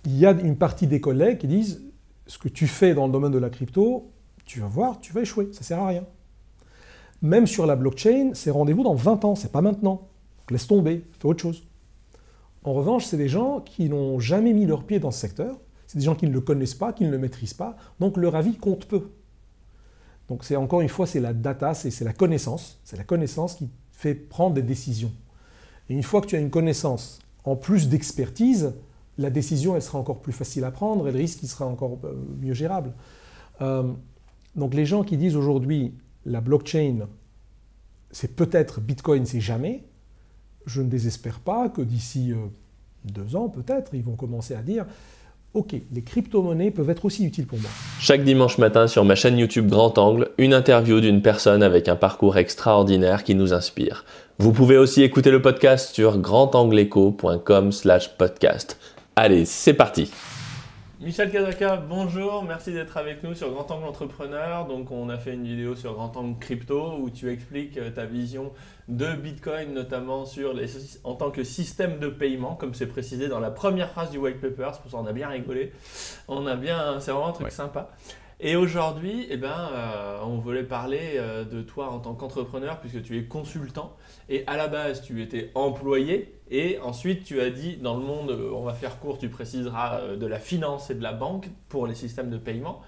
il y a une partie des collègues qui disent ce que tu fais dans le domaine de la crypto, tu vas voir, tu vas échouer, ça ne sert à rien. Même sur la blockchain, c'est rendez-vous dans 20 ans, c'est pas maintenant. Donc laisse tomber, fais autre chose. En revanche, c'est des gens qui n'ont jamais mis leur pied dans ce secteur, c'est des gens qui ne le connaissent pas, qui ne le maîtrisent pas, donc leur avis compte peu. Donc c'est encore une fois, c'est la data, c'est la connaissance qui fait prendre des décisions. Et une fois que tu as une connaissance, en plus d'expertise, la décision elle sera encore plus facile à prendre et le risque il sera encore mieux gérable. Donc les gens qui disent aujourd'hui la blockchain, c'est peut-être Bitcoin, c'est jamais, je ne désespère pas que d'ici 2 ans peut-être, ils vont commencer à dire ok, les crypto-monnaies peuvent être aussi utiles pour moi. Chaque dimanche matin sur ma chaîne YouTube Grand Angle, une interview d'une personne avec un parcours extraordinaire qui nous inspire. Vous pouvez aussi écouter le podcast sur grandangleeco.com/podcast. Allez, c'est parti. Michel Kazaka, bonjour, merci d'être avec nous sur Grand Angle Entrepreneur. Donc on a fait une vidéo sur Grand Angle Crypto où tu expliques ta vision de Bitcoin, notamment en tant que système de paiement, comme c'est précisé dans la première phrase du white paper. C'est pour ça qu'on a bien rigolé. C'est vraiment un truc sympa. Et aujourd'hui, on voulait parler de toi en tant qu'entrepreneur puisque tu es consultant. Et à la base, tu étais employé et ensuite tu as dit dans le monde, on va faire court, tu préciseras de la finance et de la banque pour les systèmes de paiement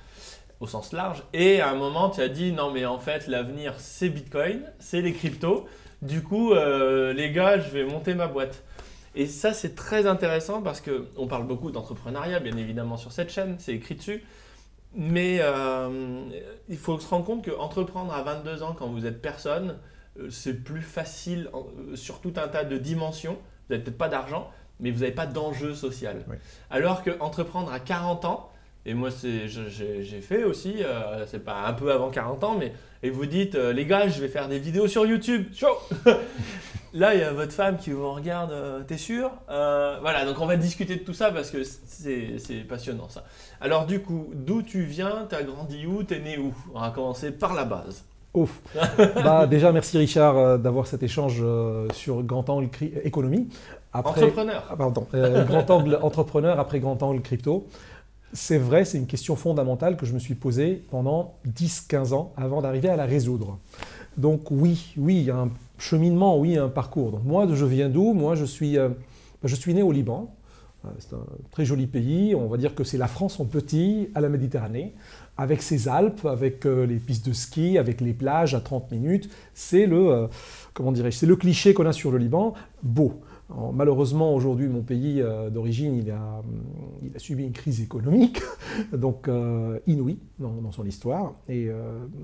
au sens large. Et à un moment, tu as dit non mais en fait l'avenir c'est Bitcoin, c'est les cryptos. Du coup, les gars, je vais monter ma boîte. Et ça c'est très intéressant parce qu'on parle beaucoup d'entrepreneuriat bien évidemment sur cette chaîne, c'est écrit dessus. Mais il faut se rendre compte qu'entreprendre à 22 ans quand vous êtes personne, c'est plus facile sur tout un tas de dimensions. Vous n'avez peut-être pas d'argent, mais vous n'avez pas d'enjeu social. Oui. Alors qu'entreprendre à 40 ans, et moi j'ai fait aussi, c'est pas un peu avant 40 ans, mais et vous dites les gars, je vais faire des vidéos sur YouTube, chaud. Là, il y a votre femme qui vous regarde, t'es sûr? Voilà, donc on va discuter de tout ça parce que c'est passionnant ça. Alors du coup, d'où tu viens? T'as grandi où? T'es né où? On va commencer par la base. Ouf. Déjà, merci Richard d'avoir cet échange sur Grand Angle Économie. Entrepreneur. Grand Angle Entrepreneur après Grand Angle Crypto. C'est vrai, c'est une question fondamentale que je me suis posée pendant 10-15 ans avant d'arriver à la résoudre. Donc oui, il y a un cheminement, oui, un parcours. Donc moi, je viens d'où? Moi, je suis né au Liban. C'est un très joli pays. On va dire que c'est la France en petit à la Méditerranée, avec ses Alpes, avec les pistes de ski, avec les plages à 30 minutes. C'est c'est le cliché qu'on a sur le Liban. Beau. Alors, malheureusement, aujourd'hui, mon pays d'origine, il a subi une crise économique, donc inouïe dans son histoire. Et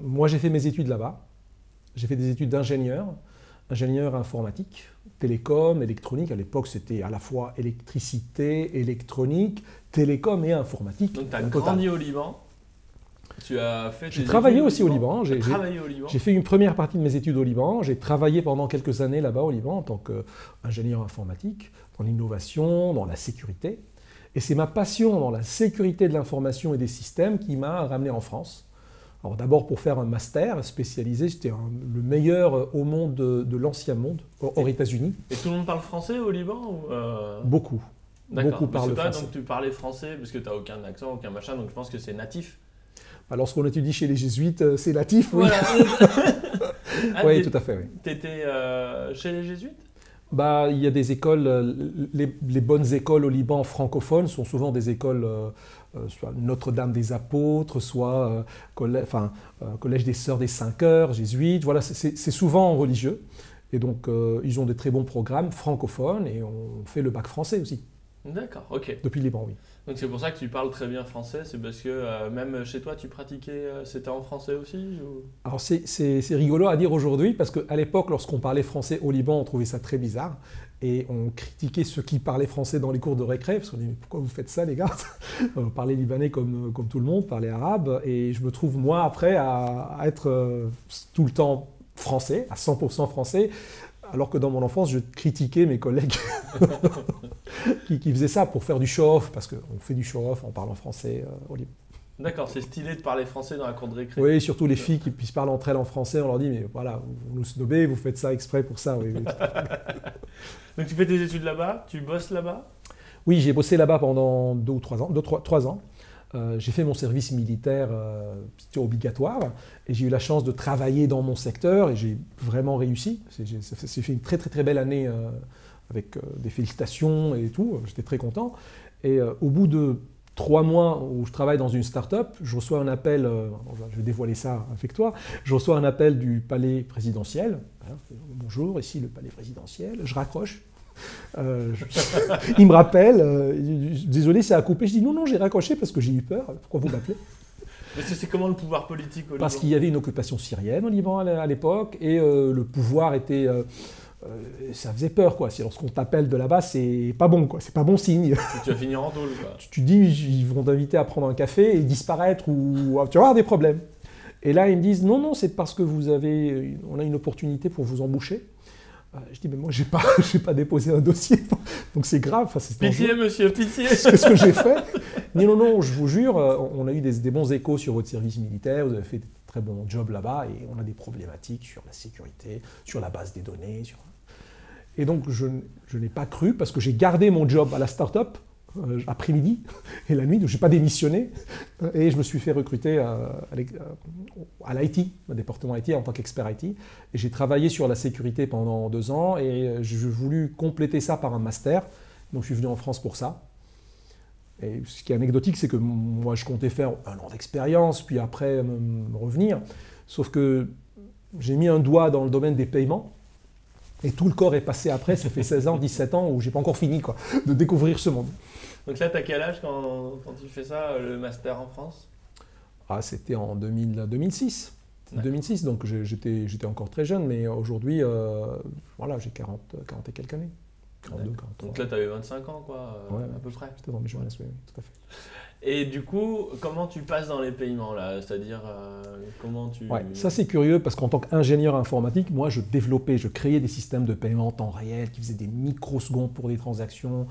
moi, j'ai fait mes études là-bas. J'ai fait des études d'ingénieur informatique, télécom, électronique. À l'époque, c'était à la fois électricité, électronique, télécom et informatique. Donc, tu as grandi au Liban. J'ai travaillé aussi au Liban. J'ai fait une première partie de mes études au Liban. J'ai travaillé pendant quelques années là-bas au Liban en tant qu'ingénieur informatique, dans l'innovation, dans la sécurité. Et c'est ma passion dans la sécurité de l'information et des systèmes qui m'a ramené en France. Alors d'abord pour faire un master spécialisé, c'était le meilleur au monde de l'ancien monde, hors États-Unis. Et tout le monde parle français au Liban ou Beaucoup. D'accord. Beaucoup parlent français. Donc tu parlais français parce que tu n'as aucun accent, aucun machin, donc je pense que c'est natif. Lorsqu'on étudie chez les jésuites, c'est natif, oui. Voilà. Oui, tout à fait. Oui. Tu étais chez les jésuites? Il y a des écoles, les bonnes écoles au Liban francophones sont souvent des écoles, soit Notre-Dame des Apôtres, soit Collège des Sœurs des 5 Heures, jésuites. Voilà, c'est souvent religieux. Et donc, ils ont des très bons programmes francophones et on fait le bac français aussi. D'accord, ok. Depuis le Liban, oui. Donc c'est pour ça que tu parles très bien français, c'est parce que même chez toi tu pratiquais, c'était en français aussi ou... Alors c'est rigolo à dire aujourd'hui parce qu'à l'époque lorsqu'on parlait français au Liban on trouvait ça très bizarre et on critiquait ceux qui parlaient français dans les cours de récré parce qu'on disait mais pourquoi vous faites ça les gars? Parlez libanais comme tout le monde, parlez arabe et je me trouve moi après à être tout le temps français, à 100% français. Alors que dans mon enfance, je critiquais mes collègues qui faisaient ça pour faire du show-off, parce qu'on fait du show-off en parlant français au Liban. D'accord, c'est stylé de parler français dans la cour de récré. Oui, surtout les filles qui puissent parler entre elles en français, on leur dit, mais voilà, vous nous snobez, vous faites ça exprès pour ça. Oui. Donc tu fais tes études là-bas, tu bosses là-bas? Oui, j'ai bossé là-bas pendant 2 ou 3 ans. 3 ans. J'ai fait mon service militaire, c'était obligatoire, et j'ai eu la chance de travailler dans mon secteur, et j'ai vraiment réussi. C'est fait une très très très belle année avec des félicitations et tout, j'étais très content. Et au bout de 3 mois où je travaille dans une start-up, je reçois un appel, je vais dévoiler ça avec toi, je reçois un appel du palais présidentiel. Bonjour, ici le palais présidentiel, je raccroche. Il me rappelle, désolé, ça a coupé. Je dis non, j'ai raccroché parce que j'ai eu peur. Pourquoi vous m'appelez? Mais c'est comment le pouvoir politique au Liban? Parce qu'il y avait une occupation syrienne au Liban à l'époque et le pouvoir était. Ça faisait peur, quoi. Lorsqu'on t'appelle de là-bas, c'est pas bon, quoi. C'est pas bon signe. Tu vas finir en tôle, quoi. Tu dis, ils vont t'inviter à prendre un café et disparaître ou tu vas avoir des problèmes. Et là, ils me disent non, c'est parce que on a une opportunité pour vous embaucher. Je dis, mais moi, j'ai pas déposé un dossier, donc c'est grave. Enfin, pitié, monsieur, pitié. C'est ce que j'ai fait. Non, je vous jure, on a eu des bons échos sur votre service militaire, vous avez fait des très bons jobs là-bas, et on a des problématiques sur la sécurité, sur la base des données. Et donc, je n'ai pas cru, parce que j'ai gardé mon job à la start-up, après-midi et la nuit, donc je n'ai pas démissionné, et je me suis fait recruter à l'IT, au département IT, en tant qu'expert IT, et j'ai travaillé sur la sécurité pendant 2 ans, et j'ai voulu compléter ça par un master, donc je suis venu en France pour ça. Et ce qui est anecdotique, c'est que moi je comptais faire 1 an d'expérience, puis après me revenir, sauf que j'ai mis un doigt dans le domaine des paiements, et tout le corps est passé après, ça fait 16 ans, 17 ans, où j'ai pas encore fini de découvrir ce monde. Donc là, t'as quel âge quand tu fais ça, le master en France? C'était en 2006. 2006, donc j'étais encore très jeune, mais aujourd'hui, voilà, j'ai 40 et quelques années. 42, 43. Donc là, tu avais 25 ans, quoi, à peu près. J'étais dans mes jeunesse, oui, tout à fait. Et du coup, comment tu passes dans les paiements, là? C'est-à-dire, comment tu... Ouais, ça c'est curieux, parce qu'en tant qu'ingénieur informatique, moi je créais des systèmes de paiement en temps réel qui faisaient des microsecondes pour des transactions.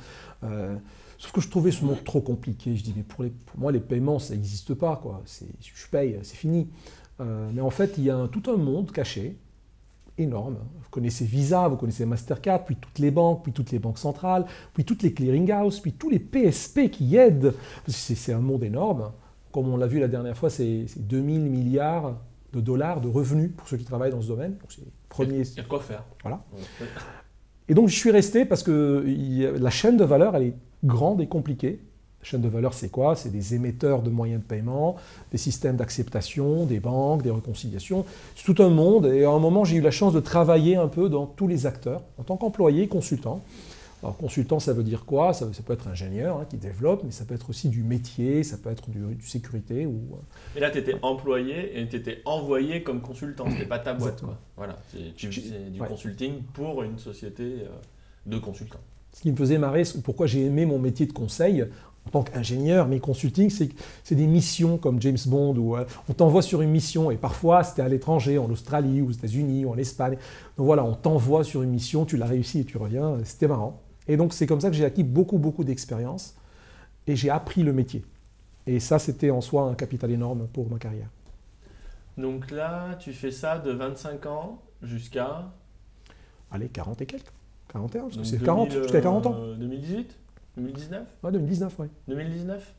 Sauf que je trouvais ce monde trop compliqué. Je dis, mais pour moi, les paiements, ça n'existe pas, quoi. Je paye, c'est fini. Mais en fait, il y a tout un monde caché, énorme. Vous connaissez Visa, vous connaissez Mastercard, puis toutes les banques centrales, puis toutes les clearinghouses, puis tous les PSP qui aident. C'est un monde énorme. Comme on l'a vu la dernière fois, c'est 2000 milliards de dollars de revenus pour ceux qui travaillent dans ce domaine. Donc c'est premier. Il y a de quoi faire. Voilà. Et donc je suis resté parce que la chaîne de valeur, elle est grande et compliquée. La chaîne de valeur, c'est quoi? C'est des émetteurs de moyens de paiement, des systèmes d'acceptation, des banques, des réconciliations. C'est tout un monde. Et à un moment, j'ai eu la chance de travailler un peu dans tous les acteurs, en tant qu'employé, consultant. Alors, consultant, ça veut dire quoi? Ça peut être ingénieur qui développe, mais ça peut être aussi du métier, ça peut être du sécurité. Et là, tu étais employé et tu étais envoyé comme consultant. Ce n'était pas ta boîte, quoi. Voilà. C'est du consulting pour une société de consultants. Ce qui me faisait marrer, pourquoi j'ai aimé mon métier de conseil en tant qu'ingénieur, mais consulting, c'est des missions comme James Bond, où on t'envoie sur une mission, et parfois c'était à l'étranger, en Australie, aux États-Unis, ou en Espagne. Donc voilà, on t'envoie sur une mission, tu l'as réussi et tu reviens, c'était marrant. Et donc c'est comme ça que j'ai acquis beaucoup d'expérience, et j'ai appris le métier. Et ça, c'était en soi un capital énorme pour ma carrière. Donc là, tu fais ça de 25 ans jusqu'à... Allez, 40 et quelques. 41, parce que c'est 40, jusqu'à 40 ans. 2018 2019 Ouais, 2019, oui. 2019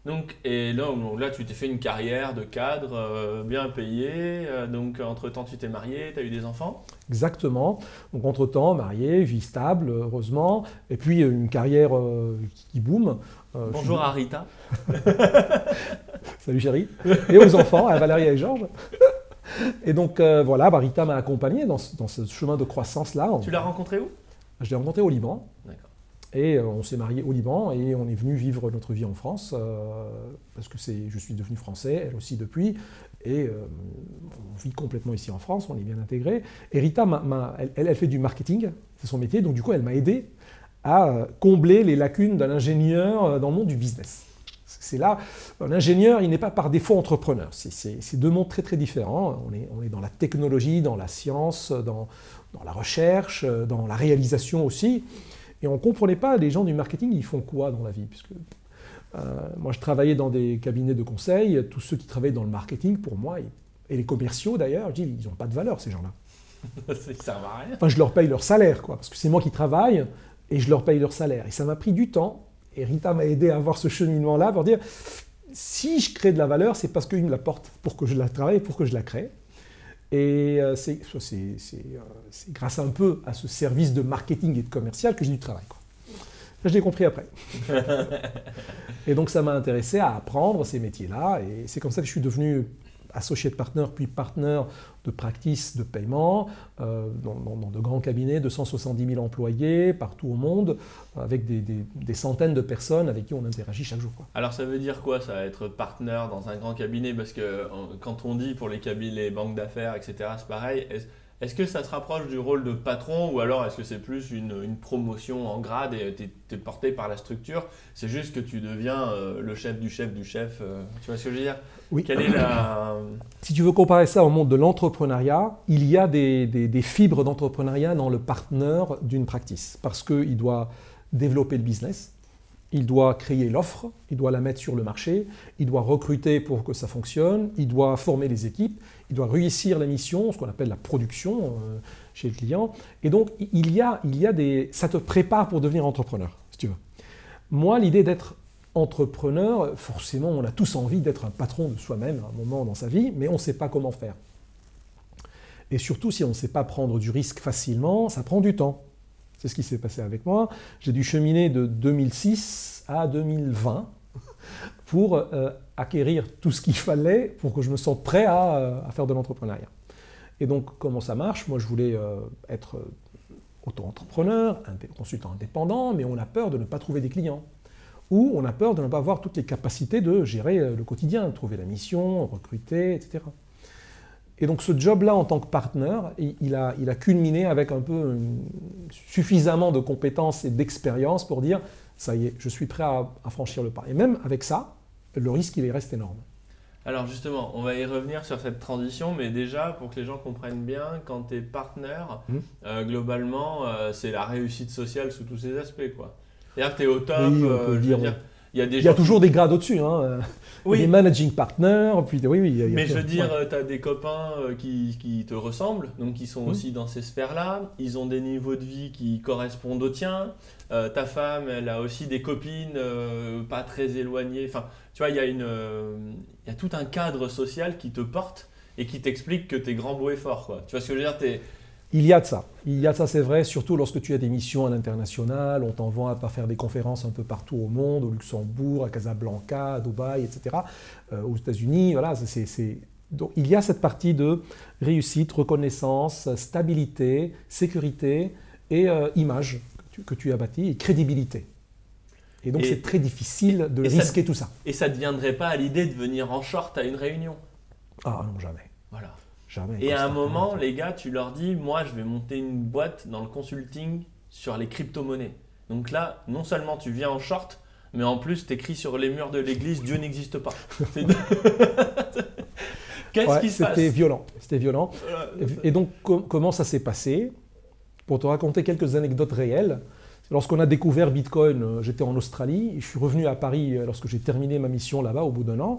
Donc, et là, tu t'es fait une carrière de cadre bien payé. Donc, entre-temps, tu t'es marié, tu as eu des enfants? Exactement. Donc, entre-temps, marié, vie stable, heureusement. Et puis, une carrière qui boom. Bonjour à Rita. Salut chérie. Et aux enfants, à Valérie et Georges. Et donc, voilà, Rita m'a accompagné dans ce chemin de croissance-là. Tu l'as rencontré où? Je l'ai rencontré au Liban. D'accord. Et on s'est mariés au Liban et on est venu vivre notre vie en France parce que je suis devenu français, elle aussi depuis. Et on vit complètement ici en France, on est bien intégrés. Et Rita, elle fait du marketing, c'est son métier, donc du coup, elle m'a aidé à combler les lacunes d'un ingénieur dans le monde du business. C'est là, l'ingénieur, il n'est pas par défaut entrepreneur. C'est 2 mondes très différents. On est dans la technologie, dans la science, dans la recherche, dans la réalisation aussi. Et on ne comprenait pas, les gens du marketing, ils font quoi dans la vie? Puisque, moi, je travaillais dans des cabinets de conseil. Tous ceux qui travaillent dans le marketing, pour moi, et les commerciaux d'ailleurs, je dis, ils n'ont pas de valeur, ces gens-là. Ça ne sert à rien. Enfin, je leur paye leur salaire, quoi, parce que c'est moi qui travaille. et je leur paye leur salaire. Et ça m'a pris du temps, et Rita m'a aidé à avoir ce cheminement-là pour dire, si je crée de la valeur, c'est parce qu'ils me l'apportent pour que je la travaille, pour que je la crée. Et c'est grâce un peu à ce service de marketing et de commercial que j'ai du travail, quoi. Je l'ai compris après. Et donc ça m'a intéressé à apprendre ces métiers-là, et c'est comme ça que je suis devenu associate partner, puis partner de practice de paiement, dans de grands cabinets de 170 000 employés partout au monde, avec des centaines de personnes avec qui on interagit chaque jour, quoi. Alors ça veut dire quoi, ça, être partenaire dans un grand cabinet? Parce que quand on dit pour les cabinets, les banques d'affaires, etc., c'est pareil. Est-ce que ça se rapproche du rôle de patron, ou alors est-ce que c'est plus une promotion en grade et tu es porté par la structure? C'est juste que tu deviens le chef du chef du chef. Tu vois ce que je veux dire? Oui. Quelle est la... Si tu veux comparer ça au monde de l'entrepreneuriat, il y a des fibres d'entrepreneuriat dans le partner d'une practice, parce qu'il doit développer le business, il doit créer l'offre, il doit la mettre sur le marché, il doit recruter pour que ça fonctionne, il doit former les équipes, il doit réussir la mission, ce qu'on appelle la production chez le client. Et donc, ça te prépare pour devenir entrepreneur, si tu veux. Moi, l'idée d'être entrepreneur, forcément, on a tous envie d'être un patron de soi-même à un moment dans sa vie, mais on ne sait pas comment faire. Et surtout, si on ne sait pas prendre du risque facilement, ça prend du temps. C'est ce qui s'est passé avec moi. J'ai dû cheminer de 2006 à 2020 pour acquérir tout ce qu'il fallait pour que je me sente prêt à faire de l'entrepreneuriat. Et donc, comment ça marche? Moi, je voulais être auto-entrepreneur, consultant indépendant, mais on a peur de ne pas trouver des clients. Ou on a peur de ne pas avoir toutes les capacités de gérer le quotidien, de trouver la mission, recruter, etc. Et donc ce job-là en tant que partenaire, il a culminé avec un peu suffisamment de compétences et d'expérience pour dire « ça y est, je suis prêt à franchir le pas ». Et même avec ça, le risque, il reste énorme. Alors justement, on va y revenir sur cette transition, mais déjà, pour que les gens comprennent bien, quand tu es partenaire, globalement, c'est la réussite sociale sous tous ses aspects, quoi. C'est-à-dire que tu es au top, oui, je veux dire, il y a toujours des grades au-dessus, hein. Oui. Des managing partners, puis oui. Mais je veux dire, tu as des copains qui te ressemblent, donc qui sont aussi dans ces sphères-là. Ils ont des niveaux de vie qui correspondent aux tiens. Ta femme, elle a aussi des copines pas très éloignées. Enfin, tu vois, il y a tout un cadre social qui te porte et qui t'explique que tu es grand, beau et fort, quoi. Tu vois ce que je veux dire? Il y a de ça, c'est vrai, surtout lorsque tu as des missions à l'international, on t'envoie à faire des conférences un peu partout au monde, au Luxembourg, à Casablanca, à Dubaï, etc., aux États-Unis, voilà, donc il y a cette partie de réussite, reconnaissance, stabilité, sécurité et image que tu as bâti, et crédibilité. Et donc c'est très difficile de risquer tout ça. Et ça ne te viendrait pas à l'idée de venir en short à une réunion? Ah non, jamais. Voilà. Jamais, et à un moment, les gars, tu leur dis, moi, je vais monter une boîte dans le consulting sur les crypto-monnaies. Donc là, non seulement tu viens en short, mais en plus, tu écris sur les murs de l'église, Dieu n'existe pas. Qu'est-ce qui se passe? C'était violent. Et donc, comment ça s'est passé? Pour te raconter quelques anecdotes réelles, lorsqu'on a découvert Bitcoin, j'étais en Australie, je suis revenu à Paris lorsque j'ai terminé ma mission là-bas au bout d'un an.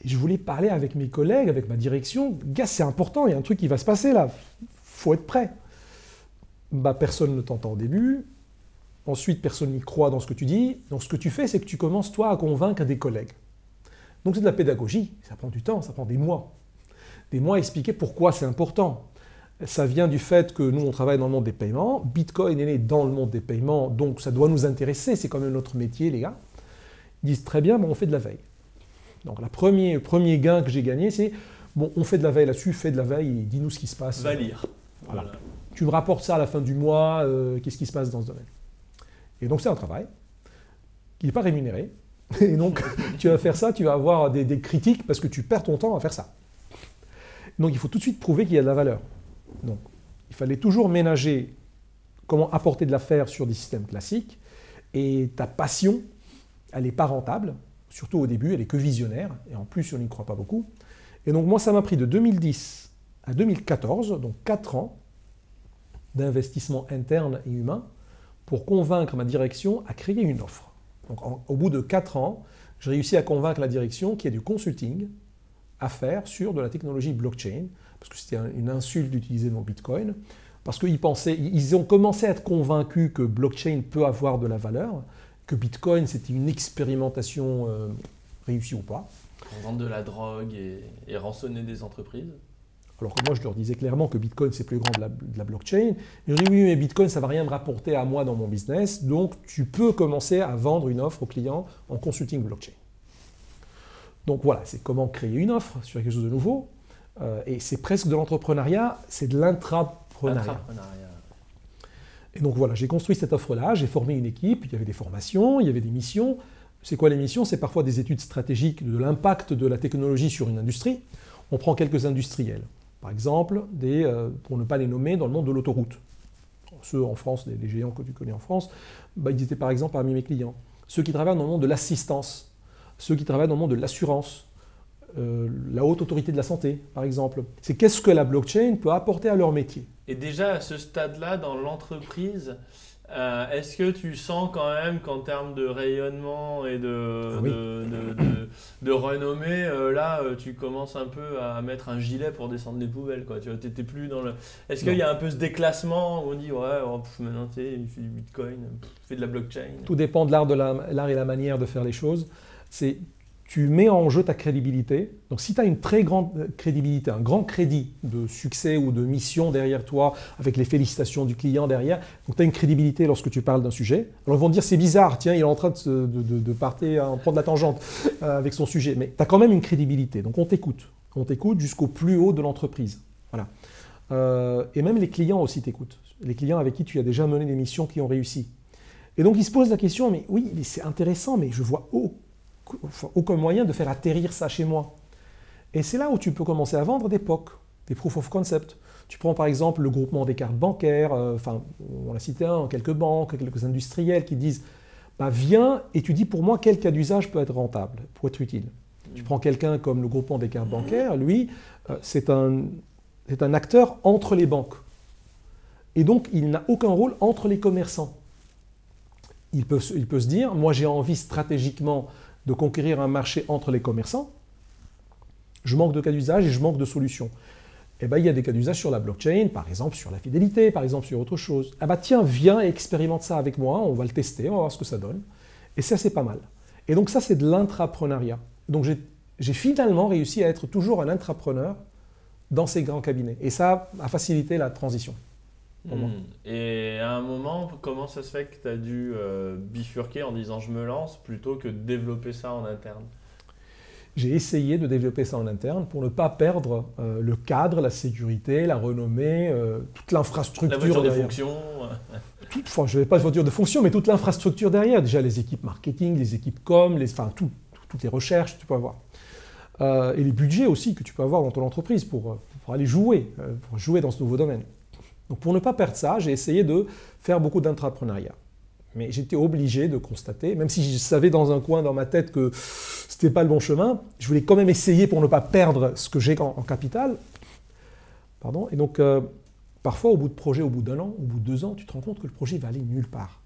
Je voulais parler avec mes collègues, avec ma direction. Gars, c'est important, il y a un truc qui va se passer là. Faut être prêt. Personne ne t'entend au début. Ensuite, personne n'y croit dans ce que tu dis. Donc, ce que tu fais, c'est que tu commences, toi, à convaincre des collègues. Donc, c'est de la pédagogie. Ça prend du temps, ça prend des mois. Des mois à expliquer pourquoi c'est important. Ça vient du fait que nous, on travaille dans le monde des paiements. Bitcoin est né dans le monde des paiements, donc ça doit nous intéresser. C'est quand même notre métier, les gars. Ils disent très bien, on fait de la veille. Donc, le premier gain que j'ai gagné, c'est bon, on fait de la veille là-dessus, fais de la veille, et dis-nous ce qui se passe. Va lire. Voilà. Tu me rapportes ça à la fin du mois, qu'est-ce qui se passe dans ce domaine. Et donc, c'est un travail qui n'est pas rémunéré. Et donc, tu vas faire ça, tu vas avoir des critiques parce que tu perds ton temps à faire ça. Donc, il faut tout de suite prouver qu'il y a de la valeur. Donc, il fallait toujours ménager comment apporter de l'affaire sur des systèmes classiques. Et ta passion, elle n'est pas rentable. Surtout au début, elle n'est que visionnaire, et en plus, on n'y croit pas beaucoup. Et donc moi, ça m'a pris de 2010 à 2014, donc 4 ans d'investissement interne et humain, pour convaincre ma direction à créer une offre. Donc au bout de 4 ans, j'ai réussi à convaincre la direction qu'il y a du consulting à faire sur de la technologie blockchain, parce que c'était une insulte d'utiliser le mot Bitcoin, parce ils ont commencé à être convaincus que blockchain peut avoir de la valeur, que Bitcoin c'était une expérimentation réussie ou pas. Pour vendre de la drogue et rançonner des entreprises. Alors que moi, je leur disais clairement que Bitcoin, c'est plus grand de la blockchain. Ils me disaient, oui, mais Bitcoin, ça ne va rien me rapporter à moi dans mon business. Donc, tu peux commencer à vendre une offre au client en consulting blockchain. Donc voilà, c'est comment créer une offre sur quelque chose de nouveau. Et c'est presque de l'entrepreneuriat, c'est de l'intrapreneuriat. Et donc voilà, j'ai construit cette offre-là, j'ai formé une équipe, il y avait des formations, il y avait des missions. C'est quoi les missions? C'est parfois des études stratégiques de l'impact de la technologie sur une industrie. On prend quelques industriels. Par exemple, pour ne pas les nommer, dans le monde de l'autoroute. Ceux en France, les géants que tu connais en France, ils étaient par exemple parmi mes clients. Ceux qui travaillent dans le monde de l'assistance, ceux qui travaillent dans le monde de l'assurance, la haute autorité de la santé, par exemple. C'est qu'est-ce que la blockchain peut apporter à leur métier. Et déjà, à ce stade-là, dans l'entreprise, est-ce que tu sens quand même qu'en termes de rayonnement et de renommée, là, tu commences un peu à mettre un gilet pour descendre les poubelles, quoi. Tu vois, t'étais plus dans le... Est-ce qu'il y a un peu ce déclassement où on dit, ouais, maintenant, tu sais, il fait du Bitcoin, il fait de la blockchain? Tout dépend de l'art et la manière de faire les choses. Tu mets en jeu ta crédibilité. Donc si tu as une très grande crédibilité, un grand crédit de succès ou de mission derrière toi, avec les félicitations du client derrière, donc tu as une crédibilité lorsque tu parles d'un sujet. Alors ils vont te dire c'est bizarre, tiens, il est en train de partir, en prendre la tangente avec son sujet. Mais tu as quand même une crédibilité, donc on t'écoute. On t'écoute jusqu'au plus haut de l'entreprise. Voilà. Et même les clients aussi t'écoutent. Les clients avec qui tu as déjà mené des missions qui ont réussi. Et donc ils se posent la question, mais oui, c'est intéressant, mais je vois aucun moyen de faire atterrir ça chez moi. Et c'est là où tu peux commencer à vendre des POC, des Proof of Concept. Tu prends par exemple le groupement des cartes bancaires, on a cité quelques banques, quelques industriels qui disent viens et tu dis pour moi quel cas d'usage peut être rentable, peut être utile. Tu prends quelqu'un comme le groupement des cartes bancaires, lui, c'est un acteur entre les banques. Et donc il n'a aucun rôle entre les commerçants. Il peut se dire, moi j'ai envie stratégiquement de conquérir un marché entre les commerçants, je manque de cas d'usage et je manque de solutions. Il y a des cas d'usage sur la blockchain, par exemple sur la fidélité, par exemple sur autre chose. Tiens, viens et expérimente ça avec moi, on va le tester, on va voir ce que ça donne. Et ça, c'est pas mal. Et donc ça, c'est de l'intrapreneuriat. Donc j'ai finalement réussi à être toujours un intrapreneur dans ces grands cabinets. Et ça a facilité la transition. Et à un moment, comment ça se fait que tu as dû bifurquer en disant je me lance plutôt que de développer ça en interne? J'ai essayé de développer ça en interne pour ne pas perdre le cadre, la sécurité, la renommée, toute l'infrastructure. La voiture de fonction. Je ne vais pas de voiture de fonction, mais toute l'infrastructure derrière. Déjà les équipes marketing, les équipes com, toutes les recherches que tu peux avoir. Et les budgets aussi que tu peux avoir dans ton entreprise pour aller jouer dans ce nouveau domaine. Donc pour ne pas perdre ça, j'ai essayé de faire beaucoup d'intrapreneuriat. Mais j'étais obligé de constater, même si je savais dans un coin dans ma tête que ce n'était pas le bon chemin, je voulais quand même essayer pour ne pas perdre ce que j'ai en capital. Pardon. Et donc parfois au bout d'un an, au bout de 2 ans, tu te rends compte que le projet va aller nulle part.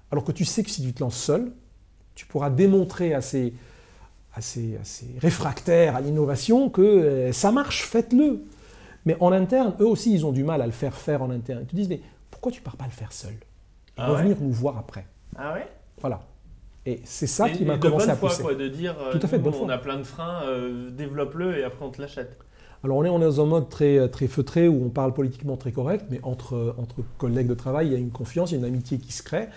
Alors que tu sais que si tu te lances seul, tu pourras démontrer à ces réfractaires à l'innovation que ça marche, faites-le. Mais en interne, eux aussi, ils ont du mal à le faire en interne. Ils te disent, mais pourquoi tu ne pars pas le faire seul? Et revenir nous voir après. Ah ouais? Voilà. Et c'est ça qui m'a commencé à pousser. De dire, tout à fait, on a plein de freins, développe-le et après on te l'achète. Alors on est dans un mode très feutré où on parle politiquement très correct, mais entre collègues de travail, il y a une confiance, il y a une amitié qui se crée.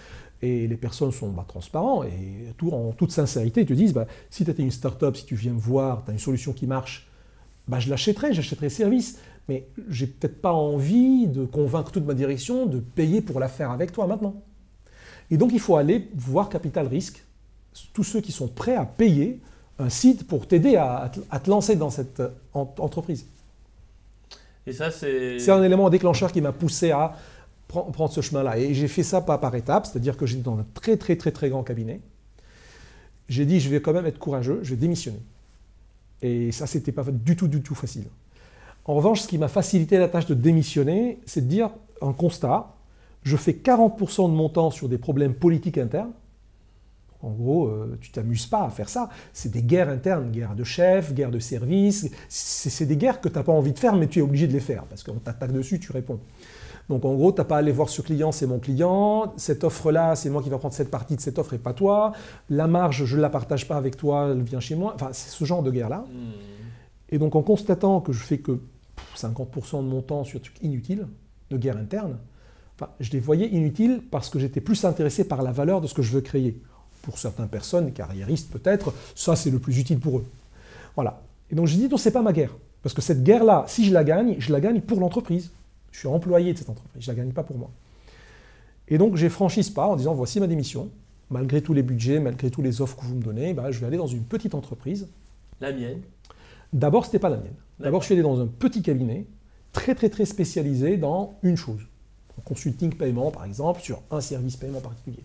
Et les personnes sont transparents et en toute sincérité, ils te disent, si tu étais une start-up, si tu viens me voir, tu as une solution qui marche, je l'achèterai, j'achèterai le service. Mais j'ai peut-être pas envie de convaincre toute ma direction de payer pour la faire avec toi maintenant. Et donc il faut aller voir Capital Risque, tous ceux qui sont prêts à payer un site pour t'aider à te lancer dans cette entreprise. Et ça, c'est un élément déclencheur qui m'a poussé à prendre ce chemin-là. Et j'ai fait ça pas par étapes, c'est-à-dire que j'étais dans un très très très très grand cabinet. J'ai dit je vais quand même être courageux, je vais démissionner. Et ça, c'était pas du tout facile. En revanche, ce qui m'a facilité la tâche de démissionner, c'est de dire un constat, je fais 40% de mon temps sur des problèmes politiques internes. En gros, tu ne t'amuses pas à faire ça. C'est des guerres internes, guerre de chefs, guerre de services. C'est des guerres que tu n'as pas envie de faire, mais tu es obligé de les faire, parce qu'on t'attaque dessus, tu réponds. Donc en gros, tu n'as pas à aller voir ce client, c'est mon client. Cette offre-là, c'est moi qui va prendre cette partie de cette offre et pas toi. La marge, je ne la partage pas avec toi, elle vient chez moi. Enfin, c'est ce genre de guerre-là. Et donc en constatant que je fais que 50% de mon temps sur des trucs inutiles, de guerre interne, je les voyais inutiles parce que j'étais plus intéressé par la valeur de ce que je veux créer. Pour certaines personnes, carriéristes peut-être, ça c'est le plus utile pour eux. Voilà. Et donc je dis non, c'est pas ma guerre. Parce que cette guerre-là, si je la gagne pour l'entreprise. Je suis employé de cette entreprise, je ne la gagne pas pour moi. Et donc j'ai franchi ce pas en disant voici ma démission. Malgré tous les budgets, malgré toutes les offres que vous me donnez, je vais aller dans une petite entreprise. La mienne? D'abord, ce n'était pas la mienne. D'abord, je suis allé dans un petit cabinet, très très très spécialisé dans une chose. Consulting paiement, par exemple, sur un service paiement particulier.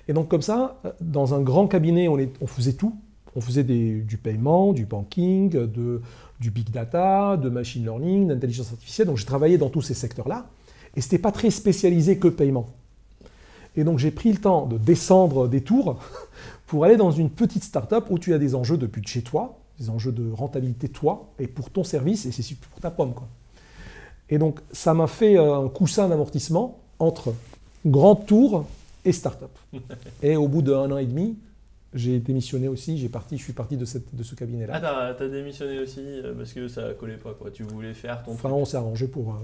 Et donc comme ça, dans un grand cabinet, on faisait tout. On faisait du paiement, du banking, du big data, de machine learning, d'intelligence artificielle. Donc j'ai travaillé dans tous ces secteurs-là. Et ce n'était pas très spécialisé que paiement. Et donc j'ai pris le temps de descendre des tours pour aller dans une petite start-up où tu as des enjeux de budget toi, des enjeux de rentabilité toi, et pour ton service, et c'est pour ta pomme, quoi. Et donc ça m'a fait un coussin d'amortissement entre grande tour et start-up. Et au bout d'1 an et demi, j'ai démissionné aussi, je suis parti de ce cabinet-là. Ah, t'as démissionné aussi parce que ça collait pas, quoi. Tu voulais faire ton truc. On s'est arrangé pour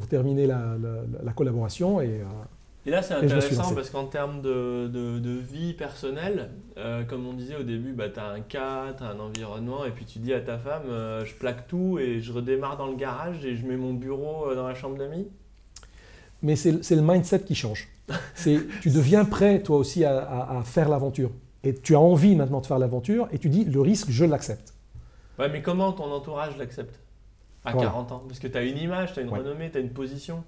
terminer la collaboration. Et là, c'est intéressant parce qu'en termes de vie personnelle, comme on disait au début, tu as un cas, tu as un environnement, et puis tu dis à ta femme, je plaque tout et je redémarre dans le garage et je mets mon bureau dans la chambre d'amis. Mais c'est le mindset qui change. Tu deviens prêt, toi aussi, à faire l'aventure. Et tu as envie maintenant de faire l'aventure et tu dis, le risque, je l'accepte. Ouais, mais comment ton entourage l'accepte à 40 ans? Parce que tu as une image, tu as une renommée, tu as une position.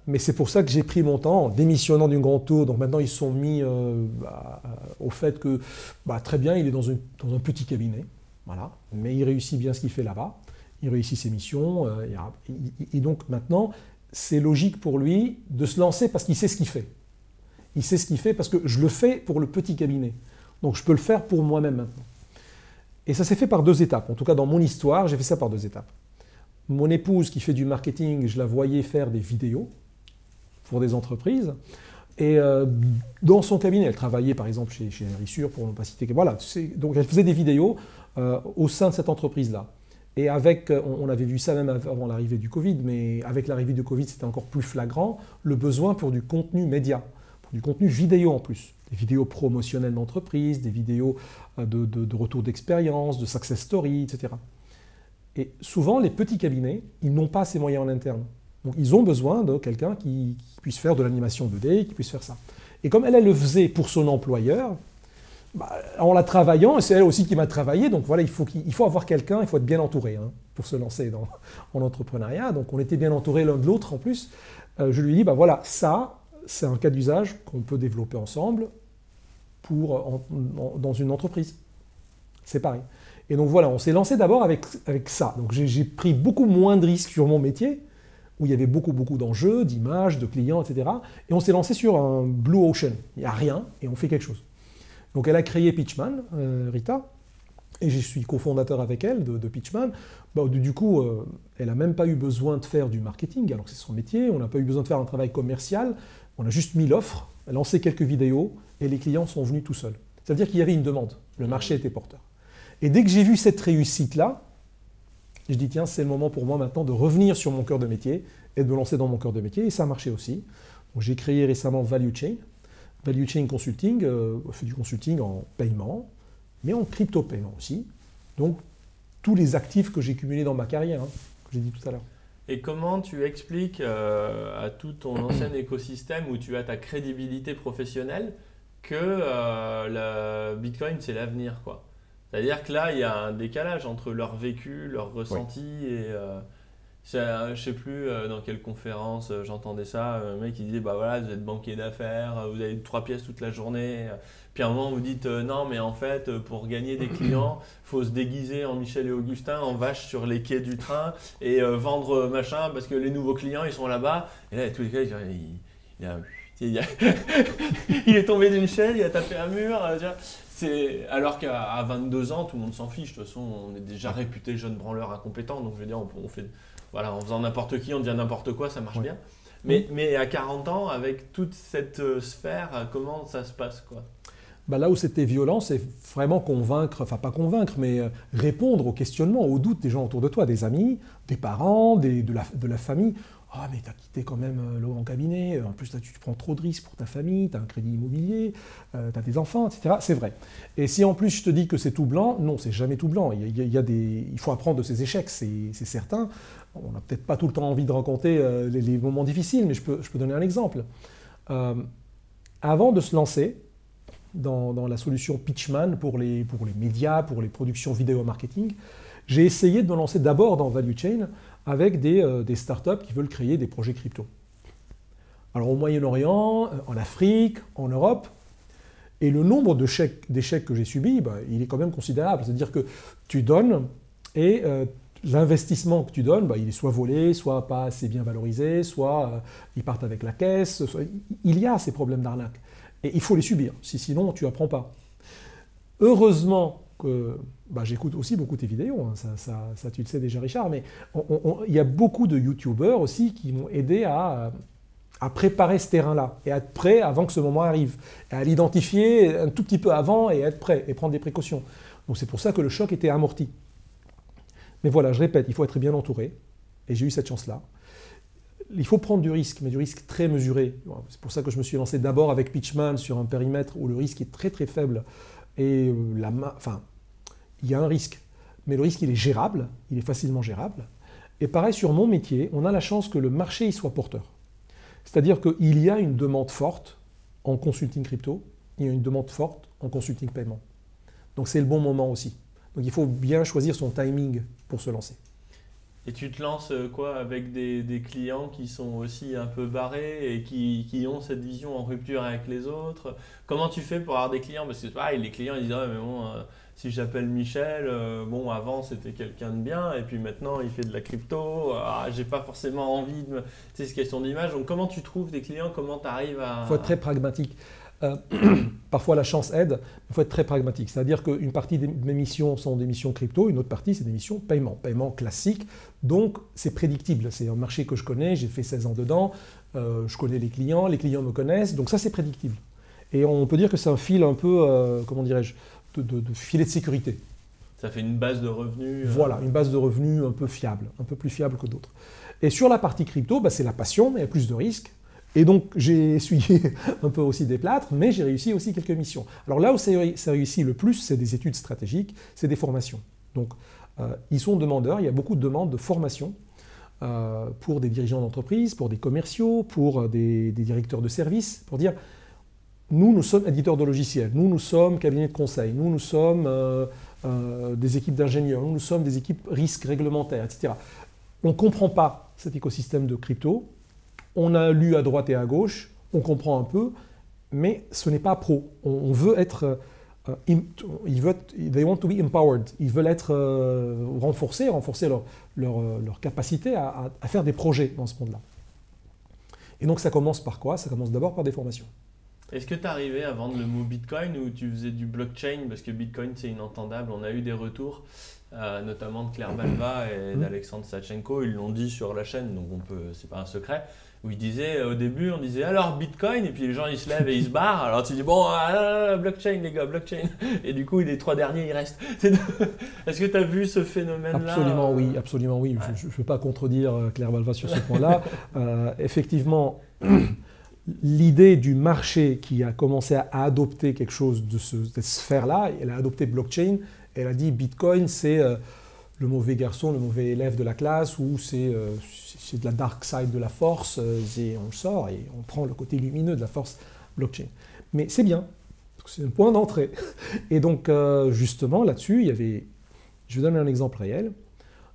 Mais c'est pour ça que j'ai pris mon temps en démissionnant d'une grande tour. Donc maintenant, ils se sont mis au fait que, très bien, il est dans un petit cabinet. Voilà. Mais il réussit bien ce qu'il fait là-bas. Il réussit ses missions. Et donc maintenant, c'est logique pour lui de se lancer parce qu'il sait ce qu'il fait. Il sait ce qu'il fait parce que je le fais pour le petit cabinet. Donc je peux le faire pour moi-même maintenant. Et ça s'est fait par 2 étapes. En tout cas, dans mon histoire, j'ai fait ça par 2 étapes. Mon épouse qui fait du marketing, je la voyais faire des vidéos pour des entreprises. Et dans son cabinet, elle travaillait par exemple chez Rissure, pour ne pas citer. Voilà, donc elle faisait des vidéos au sein de cette entreprise-là. Et on avait vu ça même avant l'arrivée du Covid, mais avec l'arrivée du Covid, c'était encore plus flagrant, le besoin pour du contenu média, pour du contenu vidéo en plus. Des vidéos promotionnelles d'entreprise, des vidéos de retour d'expérience, de success story, etc. Et souvent, les petits cabinets, ils n'ont pas ces moyens en interne. Donc, ils ont besoin de quelqu'un qui puisse faire de l'animation 2D, qui puisse faire ça. Et comme elle le faisait pour son employeur, en la travaillant, et c'est elle aussi qui m'a travaillé, donc voilà, il faut avoir quelqu'un, il faut être bien entouré pour se lancer en entrepreneuriat. Donc, on était bien entourés l'un de l'autre en plus. Je lui ai dit, voilà, ça, c'est un cas d'usage qu'on peut développer ensemble dans une entreprise. C'est pareil. Et donc voilà, on s'est lancé d'abord avec ça. Donc j'ai pris beaucoup moins de risques sur mon métier, où il y avait beaucoup d'enjeux, d'images, de clients, etc. Et on s'est lancé sur un Blue Ocean. Il n'y a rien et on fait quelque chose. Donc elle a créé Pitchman, Rita, et je suis cofondateur avec elle de Pitchman. Du coup, elle n'a même pas eu besoin de faire du marketing, alors que c'est son métier. On n'a pas eu besoin de faire un travail commercial. On a juste mis l'offre, lancé quelques vidéos, et les clients sont venus tout seuls. C'est-à-dire qu'il y avait une demande. Le marché était porteur. Et dès que j'ai vu cette réussite-là, je dis tiens, c'est le moment pour moi maintenant de revenir sur mon cœur de métier et de me lancer dans mon cœur de métier. Et ça a marché aussi. Donc, j'ai créé récemment Value Chain. Value Chain Consulting, on fait du consulting en paiement, mais en crypto-paiement aussi. Donc, tous les actifs que j'ai cumulés dans ma carrière, que j'ai dit tout à l'heure. Et comment tu expliques à tout ton ancien écosystème où tu as ta crédibilité professionnelle que le Bitcoin, c'est l'avenir, quoi? C'est-à-dire que là, il y a un décalage entre leur vécu, leur ressenti et je ne sais plus dans quelle conférence j'entendais ça, un mec qui disait voilà, vous êtes banquier d'affaires, vous avez 3 pièces toute la journée, puis à un moment vous dites non mais en fait pour gagner des clients, il faut se déguiser en Michel et Augustin, en vache sur les quais du train et vendre machin parce que les nouveaux clients ils sont là-bas. Et là tous les gars il est tombé d'une chaise, il a tapé un mur. Alors qu'à 22 ans, tout le monde s'en fiche. De toute façon, on est déjà réputé jeune branleur incompétent. Donc, je veux dire, on fait, voilà, en faisant n'importe qui, on devient n'importe quoi, ça marche bien. Mais à 40 ans, avec toute cette sphère, comment ça se passe, quoi? Bah là où c'était violent, c'est vraiment convaincre, enfin pas convaincre, mais répondre aux questionnements, aux doutes des gens autour de toi, des amis, des parents, de la famille. Ah mais t'as quitté quand même le grand cabinet, en plus là tu prends trop de risques pour ta famille, t'as un crédit immobilier, t'as des enfants, etc. C'est vrai. Et si en plus je te dis que c'est tout blanc, non, c'est jamais tout blanc. Il faut apprendre de ses échecs, c'est certain. On n'a peut-être pas tout le temps envie de raconter les moments difficiles, mais je peux donner un exemple. Avant de se lancer dans la solution Pitchman pour les médias, pour les productions vidéo marketing, j'ai essayé de me lancer d'abord dans Value Chain avec des startups qui veulent créer des projets crypto. Alors au Moyen-Orient, en Afrique, en Europe, et le nombre d'échecs que j'ai subis, il est quand même considérable. C'est-à-dire que tu donnes et l'investissement que tu donnes, il est soit volé, soit pas assez bien valorisé, soit ils partent avec la caisse. Il y a ces problèmes d'arnaque. Et il faut les subir, sinon tu n'apprends pas. Heureusement que j'écoute aussi beaucoup tes vidéos, hein, ça tu le sais déjà Richard, mais il y a beaucoup de youtubeurs aussi qui m'ont aidé à préparer ce terrain-là et à être prêt avant que ce moment arrive, à l'identifier un tout petit peu avant et être prêt et prendre des précautions. Donc c'est pour ça que le choc était amorti. Mais voilà, je répète, il faut être bien entouré et j'ai eu cette chance-là. Il faut prendre du risque, mais du risque très mesuré. C'est pour ça que je me suis lancé d'abord avec Pitchman sur un périmètre où le risque est très très faible. Et il y a un risque, mais le risque il est gérable, il est facilement gérable. Et pareil sur mon métier, on a la chance que le marché il soit porteur. C'est-à-dire qu'il y a une demande forte en consulting crypto, il y a une demande forte en consulting paiement. Donc c'est le bon moment aussi. Donc il faut bien choisir son timing pour se lancer. Et tu te lances quoi avec des clients qui sont aussi un peu barrés et qui ont cette vision en rupture avec les autres? Comment tu fais pour avoir des clients? Parce que pareil, les clients ils disent ah, mais bon, si j'appelle Michel, bon avant c'était quelqu'un de bien et puis maintenant il fait de la crypto, j'ai pas forcément envie de... C'est une question d'image. Donc comment tu trouves des clients? Comment tu arrives à... Il faut être très pragmatique. Parfois la chance aide, il faut être très pragmatique. C'est-à-dire qu'une partie de mes missions sont des missions crypto, une autre partie c'est des missions paiement classique. Donc c'est prédictible, c'est un marché que je connais, j'ai fait 16 ans dedans, je connais les clients me connaissent, donc ça c'est prédictible. Et on peut dire que c'est un fil un peu, comment dirais-je, de filet de sécurité. Ça fait une base de revenus. Voilà, une base de revenus un peu fiable, un peu plus fiable que d'autres. Et sur la partie crypto, c'est la passion, mais il y a plus de risques. Et donc, j'ai essuyé un peu aussi des plâtres, mais j'ai réussi aussi quelques missions. Alors là où ça réussit le plus, c'est des études stratégiques, c'est des formations. Donc, ils sont demandeurs, il y a beaucoup de demandes de formation pour des dirigeants d'entreprise, pour des commerciaux, pour des directeurs de services, pour dire, nous sommes éditeurs de logiciels, nous sommes cabinet de conseil, nous sommes des équipes d'ingénieurs, nous sommes des équipes risques réglementaires, etc. On ne comprend pas cet écosystème de crypto. On a lu à droite et à gauche, on comprend un peu, mais ce n'est pas pro. On veut être... they want to be empowered. Ils veulent être renforcer leur capacité à faire des projets dans ce monde-là. Et donc ça commence par quoi? Ça commence d'abord par des formations. Est-ce que tu arrivais à vendre le mot Bitcoin ou tu faisais du blockchain? Parce que Bitcoin c'est inentendable, on a eu des retours. Notamment de Claire Balva et d'Alexandre Sachenko, ils l'ont dit sur la chaîne, donc c'est pas un secret, où ils disaient au début, on disait alors Bitcoin, et puis les gens ils se lèvent et ils se barrent, alors tu dis bon, blockchain les gars, blockchain, et du coup les 3 derniers ils restent. Est-ce que tu as vu ce phénomène-là? Absolument oui, absolument oui. Ouais. Je ne peux pas contredire Claire Balva sur ce point-là. Effectivement, l'idée du marché qui a commencé à adopter quelque chose de cette sphère-là, elle a adopté blockchain. Elle a dit Bitcoin, c'est le mauvais garçon, le mauvais élève de la classe, ou c'est de la dark side de la force, et on le sort et on prend le côté lumineux de la force blockchain. Mais c'est bien, c'est un point d'entrée. Et donc, justement, là-dessus, il y avait, je vais donner un exemple réel.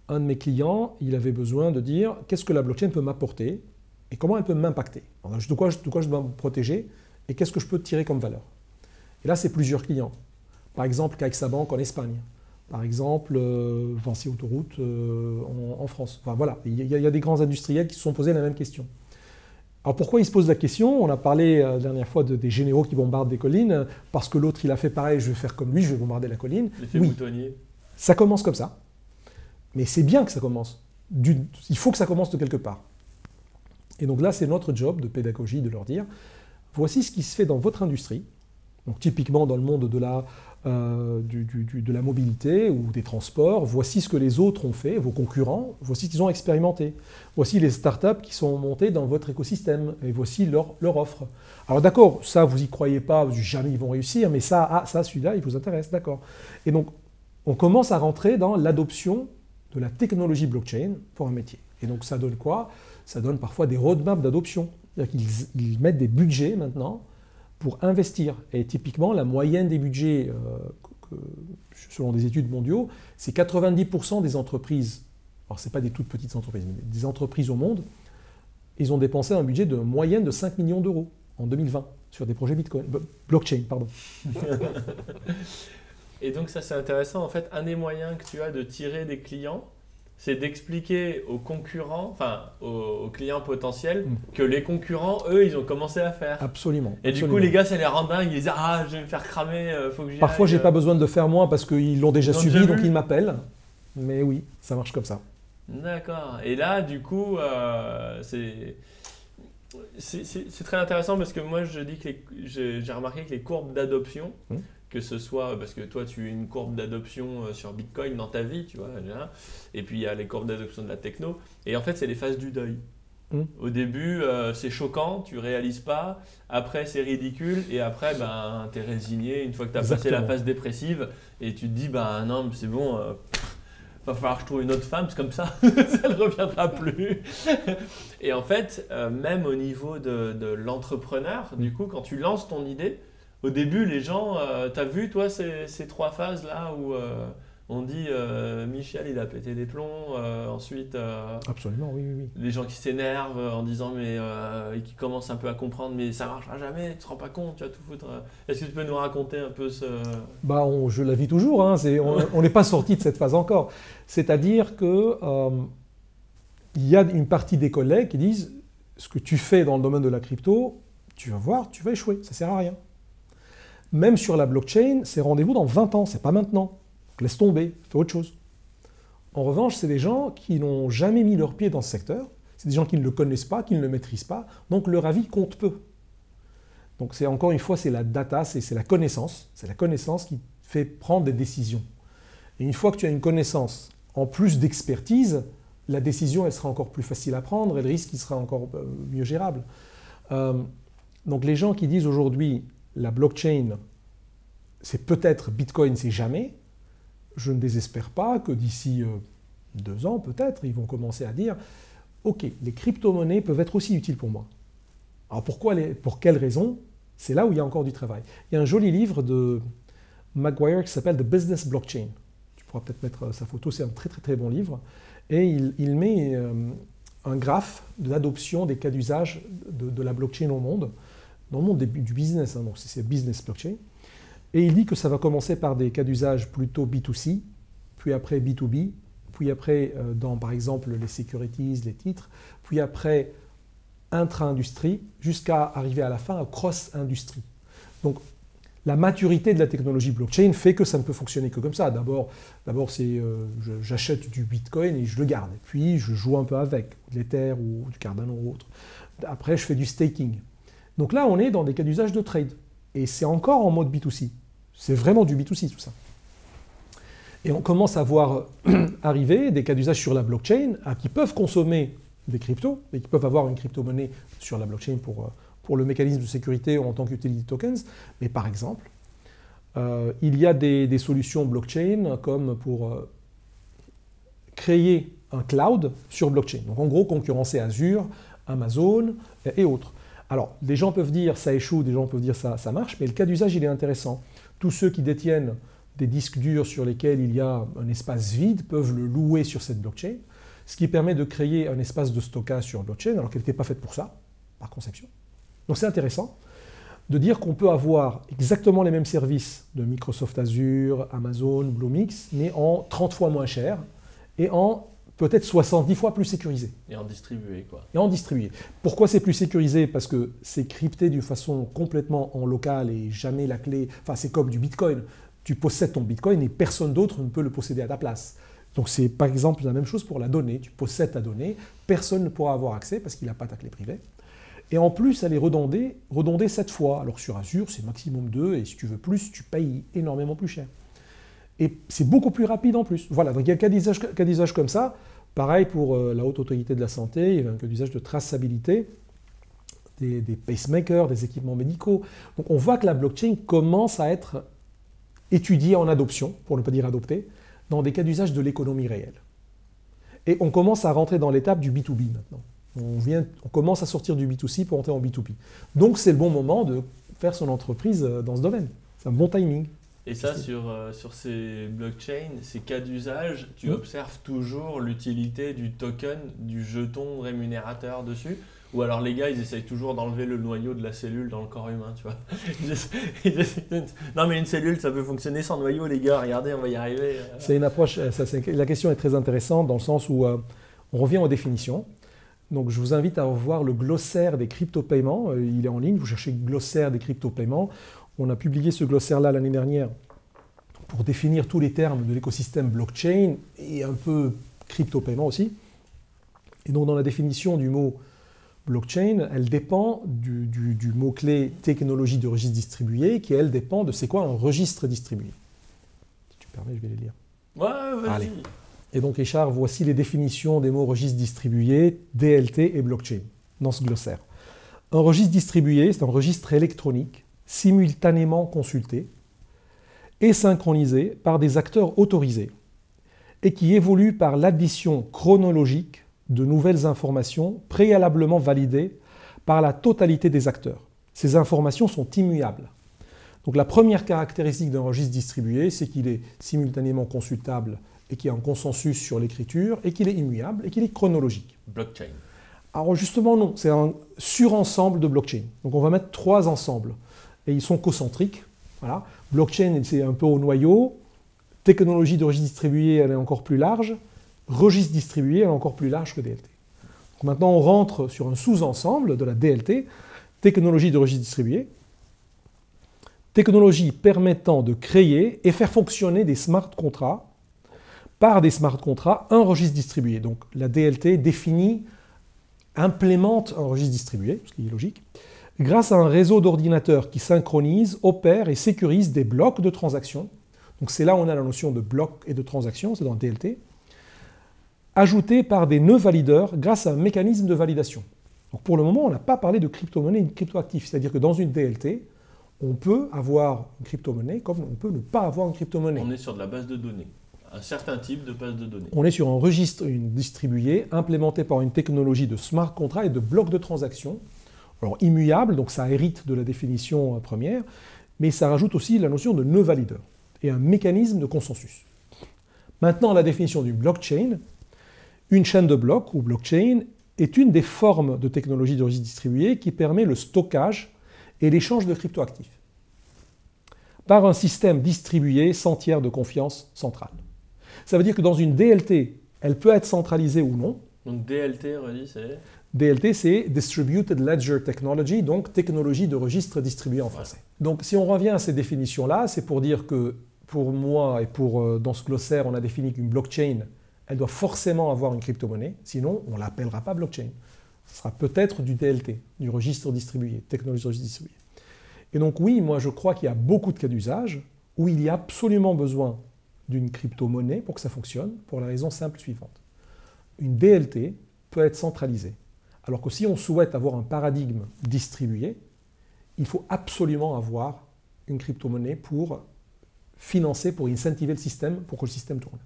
Un de mes clients, il avait besoin de dire qu'est-ce que la blockchain peut m'apporter et comment elle peut m'impacter. De quoi je dois me protéger et qu'est-ce que je peux tirer comme valeur. Et là, c'est plusieurs clients. Par exemple, CaixaBank en Espagne. Par exemple, Vinci Autoroute en France. Enfin voilà, il y a des grands industriels qui se sont posés la même question. Alors pourquoi ils se posent la question? On a parlé la dernière fois des généraux qui bombardent des collines, parce que l'autre il a fait pareil, je vais faire comme lui, je vais bombarder la colline. L'effet boutonnier. Ça commence comme ça. Mais c'est bien que ça commence. Il faut que ça commence de quelque part. Et donc là, c'est notre job de pédagogie de leur dire, voici ce qui se fait dans votre industrie, donc typiquement dans le monde de la mobilité ou des transports, voici ce que les autres ont fait, vos concurrents, voici ce qu'ils ont expérimenté. Voici les startups qui sont montées dans votre écosystème et voici leur offre. Alors d'accord, ça vous y croyez pas, jamais ils vont réussir, mais ça celui-là, il vous intéresse, d'accord. Et donc, on commence à rentrer dans l'adoption de la technologie blockchain pour un métier. Et donc ça donne quoi? Ça donne parfois des roadmaps d'adoption. C'est-à-dire qu'ils mettent des budgets maintenant pour investir. Et typiquement, la moyenne des budgets, selon des études mondiaux, c'est 90% des entreprises, alors ce n'est pas des toutes petites entreprises, mais des entreprises au monde, ils ont dépensé un budget de moyenne de 5 millions d'euros en 2020 sur des projets Bitcoin, blockchain, pardon. Et donc ça c'est intéressant, en fait, un des moyens que tu as de tirer des clients, c'est d'expliquer aux concurrents, enfin aux clients potentiels, que les concurrents, eux, ils ont commencé à faire. Absolument. Et du coup, les gars, ça les rend dingues. Ils disent ah, je vais me faire cramer, faut que j'y aille. Parfois, j'ai pas besoin de faire moins parce qu'ils l'ont déjà subi, donc ils m'appellent. Mais oui, ça marche comme ça. D'accord. Et là, du coup, c'est très intéressant parce que moi, je dis que j'ai remarqué que les courbes d'adoption, que ce soit, parce que toi tu as une courbe d'adoption sur Bitcoin dans ta vie, tu vois, et puis il y a les courbes d'adoption de la techno, et en fait c'est les phases du deuil. Au début c'est choquant, tu réalises pas, après c'est ridicule, et après ben, tu es résigné une fois que tu as passé la phase dépressive, et tu te dis ben non mais c'est bon, va falloir que je trouve une autre femme, c'est comme ça, ça ne reviendra plus. Et en fait, même au niveau de l'entrepreneur, du coup quand tu lances ton idée, au début, les gens, t'as vu toi ces trois phases là où on dit Michel il a pété des plombs, ensuite absolument, oui. Les gens qui s'énervent en disant mais et qui commencent un peu à comprendre mais ça marchera jamais, tu te rends pas compte, tu vas tout foutre. Est-ce que tu peux nous raconter un peu ce… Bah je la vis toujours, hein, on n'est pas sorti de cette phase encore. C'est-à-dire que il y a une partie des collègues qui disent ce que tu fais dans le domaine de la crypto, tu vas voir, tu vas échouer, ça sert à rien. Même sur la blockchain, c'est rendez-vous dans 20 ans, c'est pas maintenant. Donc laisse tomber, fais autre chose. En revanche, c'est des gens qui n'ont jamais mis leur pied dans ce secteur, c'est des gens qui ne le connaissent pas, qui ne le maîtrisent pas, donc leur avis compte peu. Donc c'est encore une fois, c'est la data, c'est la connaissance qui fait prendre des décisions. Et une fois que tu as une connaissance, en plus d'expertise, la décision elle sera encore plus facile à prendre et le risque il sera encore mieux gérable. Donc les gens qui disent aujourd'hui la blockchain, c'est peut-être Bitcoin, c'est jamais. Je ne désespère pas que d'ici 2 ans, peut-être, ils vont commencer à dire « Ok, les crypto-monnaies peuvent être aussi utiles pour moi. » Alors pour quelles raisons? C'est là où il y a encore du travail. Il y a un joli livre de Maguire qui s'appelle « The Business Blockchain ». Tu pourras peut-être mettre sa photo, c'est un très très très bon livre. Et il met un graphe de l'adoption des cas d'usage de la blockchain au monde. Dans le monde du business, hein, donc c'est business blockchain. Et il dit que ça va commencer par des cas d'usage plutôt B2C, puis après B2B, puis après dans par exemple les securities, les titres, puis après intra-industrie, jusqu'à arriver à la fin à cross-industrie. Donc la maturité de la technologie blockchain fait que ça ne peut fonctionner que comme ça. D'abord c'est j'achète du Bitcoin et je le garde. Puis je joue un peu avec, de l'Ether ou du Cardano ou autre. Après je fais du staking. Donc là, on est dans des cas d'usage de trade. Et c'est encore en mode B2C. C'est vraiment du B2C, tout ça. Et on commence à voir arriver des cas d'usage sur la blockchain qui peuvent consommer des cryptos et qui peuvent avoir une crypto-monnaie sur la blockchain pour le mécanisme de sécurité en tant qu'utility tokens. Mais par exemple, il y a des solutions blockchain comme pour créer un cloud sur blockchain. Donc en gros, concurrencer Azure, Amazon et autres. Alors, des gens peuvent dire ça échoue, des gens peuvent dire ça marche, mais le cas d'usage, il est intéressant. Tous ceux qui détiennent des disques durs sur lesquels il y a un espace vide peuvent le louer sur cette blockchain, ce qui permet de créer un espace de stockage sur blockchain, alors qu'elle n'était pas faite pour ça, par conception. Donc c'est intéressant de dire qu'on peut avoir exactement les mêmes services de Microsoft Azure, Amazon, Bluemix, mais en 30 fois moins cher et en peut-être 70 fois plus sécurisé. Et en distribué, quoi. Et en distribué. Pourquoi c'est plus sécurisé? Parce que c'est crypté d'une façon complètement en local et jamais la clé... Enfin, c'est comme du Bitcoin. Tu possèdes ton Bitcoin et personne d'autre ne peut le posséder à ta place. Donc c'est par exemple la même chose pour la donnée. Tu possèdes ta donnée, personne ne pourra avoir accès parce qu'il n'a pas ta clé privée. Et en plus, elle est redondée 7 fois. Alors sur Azure, c'est maximum 2, et si tu veux plus, tu payes énormément plus cher. Et c'est beaucoup plus rapide en plus. Voilà, donc il y a un cas d'usage comme ça. Pareil pour la Haute Autorité de la Santé, il y a un cas d'usage de traçabilité, des pacemakers, des équipements médicaux. Donc on voit que la blockchain commence à être étudiée en adoption, pour ne pas dire adoptée, dans des cas d'usage de l'économie réelle. Et on commence à rentrer dans l'étape du B2B maintenant. On commence à sortir du B2C pour entrer en B2B. Donc c'est le bon moment de faire son entreprise dans ce domaine. C'est un bon timing. Et ça, sur ces blockchains, ces cas d'usage, tu observes toujours l'utilité du token, du jeton rémunérateur dessus? Ou alors les gars, ils essayent toujours d'enlever le noyau de la cellule dans le corps humain, tu vois. Non mais une cellule, ça peut fonctionner sans noyau, les gars, regardez, on va y arriver. C'est une approche, la question est très intéressante dans le sens où on revient aux définitions. Donc je vous invite à voir le glossaire des crypto-paiements, il est en ligne, vous cherchez glossaire des crypto-paiements. On a publié ce glossaire-là l'année dernière pour définir tous les termes de l'écosystème blockchain et un peu crypto-paiement aussi. Et donc dans la définition du mot blockchain, elle dépend du mot-clé technologie de registre distribué, qui elle dépend de c'est quoi un registre distribué. Si tu permets, je vais les lire. Ouais, vas-y. Allez. Et donc Richard, voici les définitions des mots registre distribué, DLT et blockchain dans ce glossaire. Un registre distribué, c'est un registre électronique simultanément consulté et synchronisé par des acteurs autorisés et qui évolue par l'addition chronologique de nouvelles informations préalablement validées par la totalité des acteurs. Ces informations sont immuables. Donc la première caractéristique d'un registre distribué, c'est qu'il est simultanément consultable et qu'il y a un consensus sur l'écriture et qu'il est immuable et qu'il est chronologique. Blockchain. Alors justement non, c'est un surensemble de blockchain. Donc on va mettre 3 ensembles et ils sont concentriques. Voilà. Blockchain, c'est un peu au noyau. Technologie de registre distribué, elle est encore plus large. Registre distribué, elle est encore plus large que DLT. Donc maintenant, on rentre sur un sous-ensemble de la DLT, technologie de registre distribué. Technologie permettant de créer et faire fonctionner des smart contracts, par des smart contracts, un registre distribué. Donc la DLT définit, implémente un registre distribué, ce qui est logique, grâce à un réseau d'ordinateurs qui synchronise, opère et sécurise des blocs de transactions. Donc c'est là où on a la notion de bloc et de transaction, c'est dans le DLT, ajoutés par des nœuds valideurs grâce à un mécanisme de validation. Donc pour le moment, on n'a pas parlé de crypto-monnaie et de crypto-actif, c'est-à-dire que dans une DLT, on peut avoir une crypto-monnaie comme on peut ne pas avoir une crypto-monnaie. On est sur de la base de données, un certain type de base de données. On est sur un registre distribué implémenté par une technologie de smart contract et de blocs de transactions. Alors immuable, donc ça hérite de la définition première, mais ça rajoute aussi la notion de nœud valideur et un mécanisme de consensus. Maintenant, la définition du blockchain. Une chaîne de blocs, ou blockchain, est une des formes de technologie de registre distribué qui permet le stockage et l'échange de cryptoactifs par un système distribué sans tiers de confiance central. Ça veut dire que dans une DLT, elle peut être centralisée ou non. Donc DLT, redis, c'est... DLT, c'est Distributed Ledger Technology, donc technologie de registre distribué en français. Donc si on revient à ces définitions-là, c'est pour dire que pour moi et dans ce glossaire, on a défini qu'une blockchain, elle doit forcément avoir une crypto-monnaie, sinon on ne l'appellera pas blockchain. Ce sera peut-être du DLT, du registre distribué, technologie de registre distribué. Et donc oui, moi je crois qu'il y a beaucoup de cas d'usage où il y a absolument besoin d'une crypto-monnaie pour que ça fonctionne, pour la raison simple suivante. Une DLT peut être centralisée, alors que si on souhaite avoir un paradigme distribué, il faut absolument avoir une crypto-monnaie pour financer, pour incentiver le système, pour que le système tourne.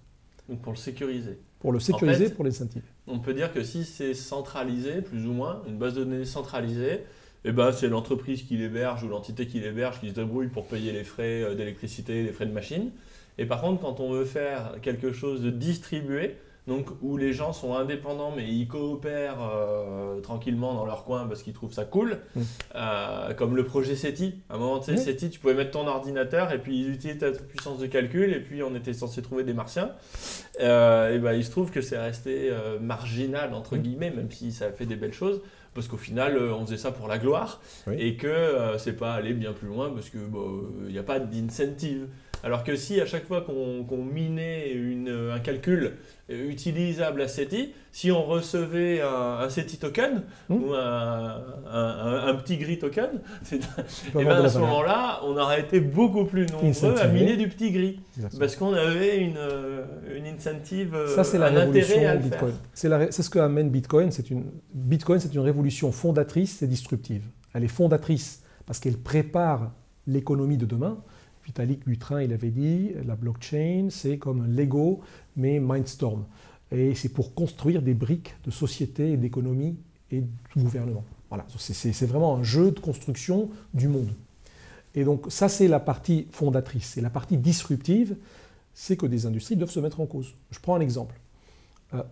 Donc pour le sécuriser. Pour le sécuriser, en fait, pour l'incentiver. On peut dire que si c'est centralisé, plus ou moins, une base de données centralisée, eh ben, c'est l'entreprise qui l'héberge ou l'entité qui l'héberge qui se débrouille pour payer les frais d'électricité, les frais de machine. Et par contre, quand on veut faire quelque chose de distribué, donc où les gens sont indépendants mais ils coopèrent tranquillement dans leur coin parce qu'ils trouvent ça cool, comme le projet SETI. À un moment, tu sais, SETI, tu pouvais mettre ton ordinateur et puis ils utilisaient ta puissance de calcul et puis on était censé trouver des martiens. Et ben, il se trouve que c'est resté marginal, entre guillemets, même si ça a fait des belles choses, parce qu'au final, on faisait ça pour la gloire et que c'est pas allé bien plus loin parce qu'il n'y a pas d'incentive. Alors que si à chaque fois qu'on minait un calcul utilisable à SETI, si on recevait un SETI token ou un petit gris token, à ce moment-là, on aurait été beaucoup plus nombreux à miner du petit gris. Exactement. Parce qu'on avait une incentive, ça, c'est la révolution intérêt à le Bitcoin. faire. C'est ce que amène Bitcoin. Bitcoin, c'est une révolution fondatrice et disruptive. Elle est fondatrice parce qu'elle prépare l'économie de demain. Vitalik Buterin, il avait dit, la blockchain, c'est comme un Lego, mais Mindstorm. Et c'est pour construire des briques de société et d'économie et de gouvernement. Voilà, c'est vraiment un jeu de construction du monde. Et donc ça, c'est la partie fondatrice. Et la partie disruptive, c'est que des industries doivent se mettre en cause. Je prends un exemple.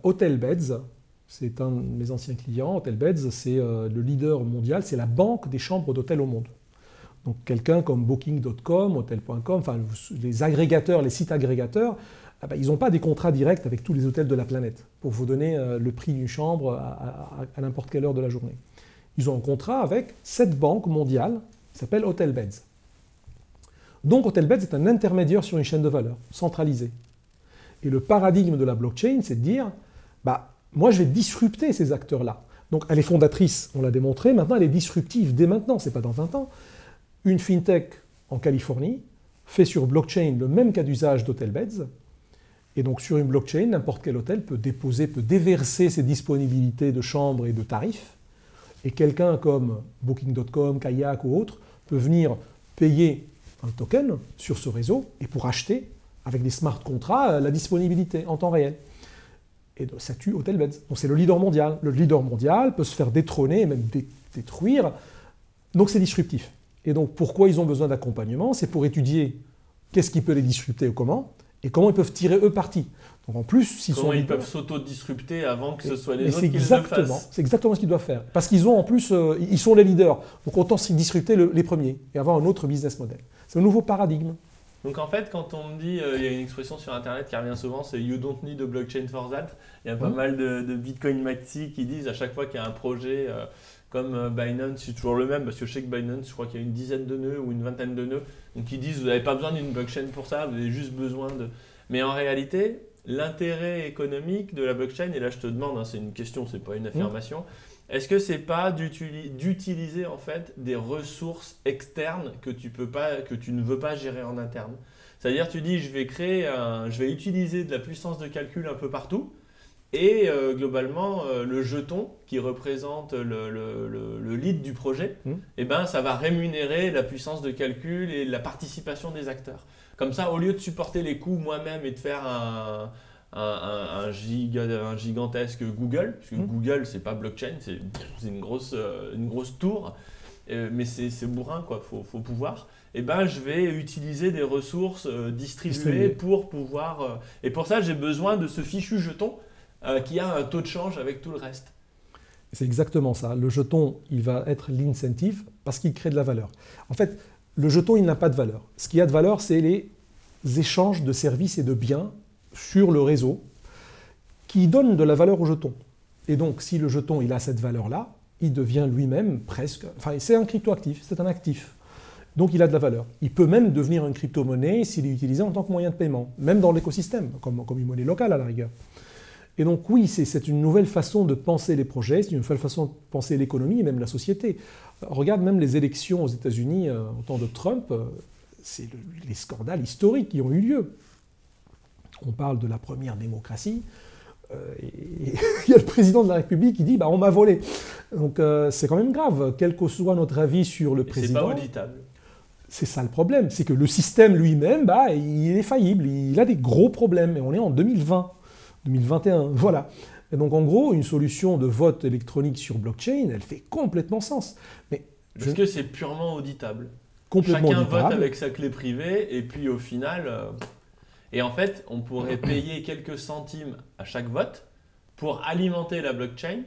Hotelbeds, c'est un de mes anciens clients. Hotelbeds, c'est le leader mondial, c'est la banque des chambres d'hôtel au monde. Donc quelqu'un comme Booking.com, Hotel.com, enfin les agrégateurs, les sites agrégateurs, ils n'ont pas des contrats directs avec tous les hôtels de la planète pour vous donner le prix d'une chambre à n'importe quelle heure de la journée. Ils ont un contrat avec cette banque mondiale qui s'appelle Hotelbeds. Donc Hotelbeds est un intermédiaire sur une chaîne de valeur centralisée. Et le paradigme de la blockchain, c'est de dire, moi je vais disrupter ces acteurs-là. Donc elle est fondatrice, on l'a démontré, maintenant elle est disruptive dès maintenant, c'est pas dans 20 ans. Une fintech en Californie fait sur blockchain le même cas d'usage d'Hotelbeds. Et donc sur une blockchain, n'importe quel hôtel peut déverser ses disponibilités de chambres et de tarifs. Et quelqu'un comme Booking.com, Kayak ou autre peut venir payer un token sur ce réseau et pour acheter avec des smart contracts la disponibilité en temps réel. Et donc, ça tue Hotelbeds. Donc c'est le leader mondial. Le leader mondial peut se faire détrôner et même détruire. Donc c'est disruptif. Et donc, pourquoi ils ont besoin d'accompagnement? C'est pour étudier qu'est-ce qui peut les disrupter ou comment ils peuvent tirer eux parti. Donc en plus, ils peuvent s'auto-disrupter avant que ce soit les autres qui le fassent. C'est exactement ce qu'ils doivent faire. Parce qu'ils ont en plus, ils sont les leaders. Donc autant se disrupter les premiers et avoir un autre business model. C'est un nouveau paradigme. Donc en fait, quand on me dit, il y a une expression sur Internet qui revient souvent, c'est « you don't need a blockchain for that ». Il y a pas mal de Bitcoin maxi qui disent à chaque fois qu'il y a un projet comme Binance, c'est toujours le même, parce que je sais que Binance, je crois qu'il y a une dizaine de nœuds ou une vingtaine de nœuds. Donc ils disent, vous n'avez pas besoin d'une blockchain pour ça, vous avez juste besoin de… Mais en réalité, l'intérêt économique de la blockchain, et là je te demande, c'est une question, c'est pas une affirmation, est-ce que c'est pas d'utiliser en fait des ressources externes que tu ne veux pas gérer en interne? C'est-à-dire tu dis, je vais utiliser de la puissance de calcul un peu partout, et globalement, le jeton qui représente le lead du projet, ça va rémunérer la puissance de calcul et la participation des acteurs. Comme ça, au lieu de supporter les coûts moi-même et de faire un gigantesque Google, parce que Google, c'est pas blockchain, c'est une grosse tour, mais c'est bourrin, quoi, faut pouvoir. Je vais utiliser des ressources distribuées pour pouvoir… et pour ça, j'ai besoin de ce fichu jeton qui a un taux de change avec tout le reste. C'est exactement ça. Le jeton, il va être l'incentive parce qu'il crée de la valeur. En fait, le jeton, il n'a pas de valeur. Ce qui a de valeur, c'est les échanges de services et de biens sur le réseau qui donnent de la valeur au jeton. Et donc, si le jeton, il a cette valeur-là, il devient lui-même presque… Enfin, c'est un cryptoactif, c'est un actif. Donc, il a de la valeur. Il peut même devenir une crypto-monnaie s'il est utilisé en tant que moyen de paiement, même dans l'écosystème, comme une monnaie locale à la rigueur. Et donc oui, c'est une nouvelle façon de penser les projets, c'est une nouvelle façon de penser l'économie et même la société. Regarde même les élections aux États-Unis au temps de Trump, c'est les scandales historiques qui ont eu lieu. On parle de la première démocratie, et il y a le président de la République qui dit on m'a volé. Donc c'est quand même grave, quel que soit notre avis sur le président. C'est pas auditable. C'est ça le problème, c'est que le système lui-même, il est faillible, il a des gros problèmes, et on est en 2020. 2021, voilà. Et donc en gros, une solution de vote électronique sur blockchain, elle fait complètement sens. Parce que c'est purement auditable. Complètement Chacun auditable. vote avec sa clé privée et puis au final… Et en fait, on pourrait payer quelques centimes à chaque vote pour alimenter la blockchain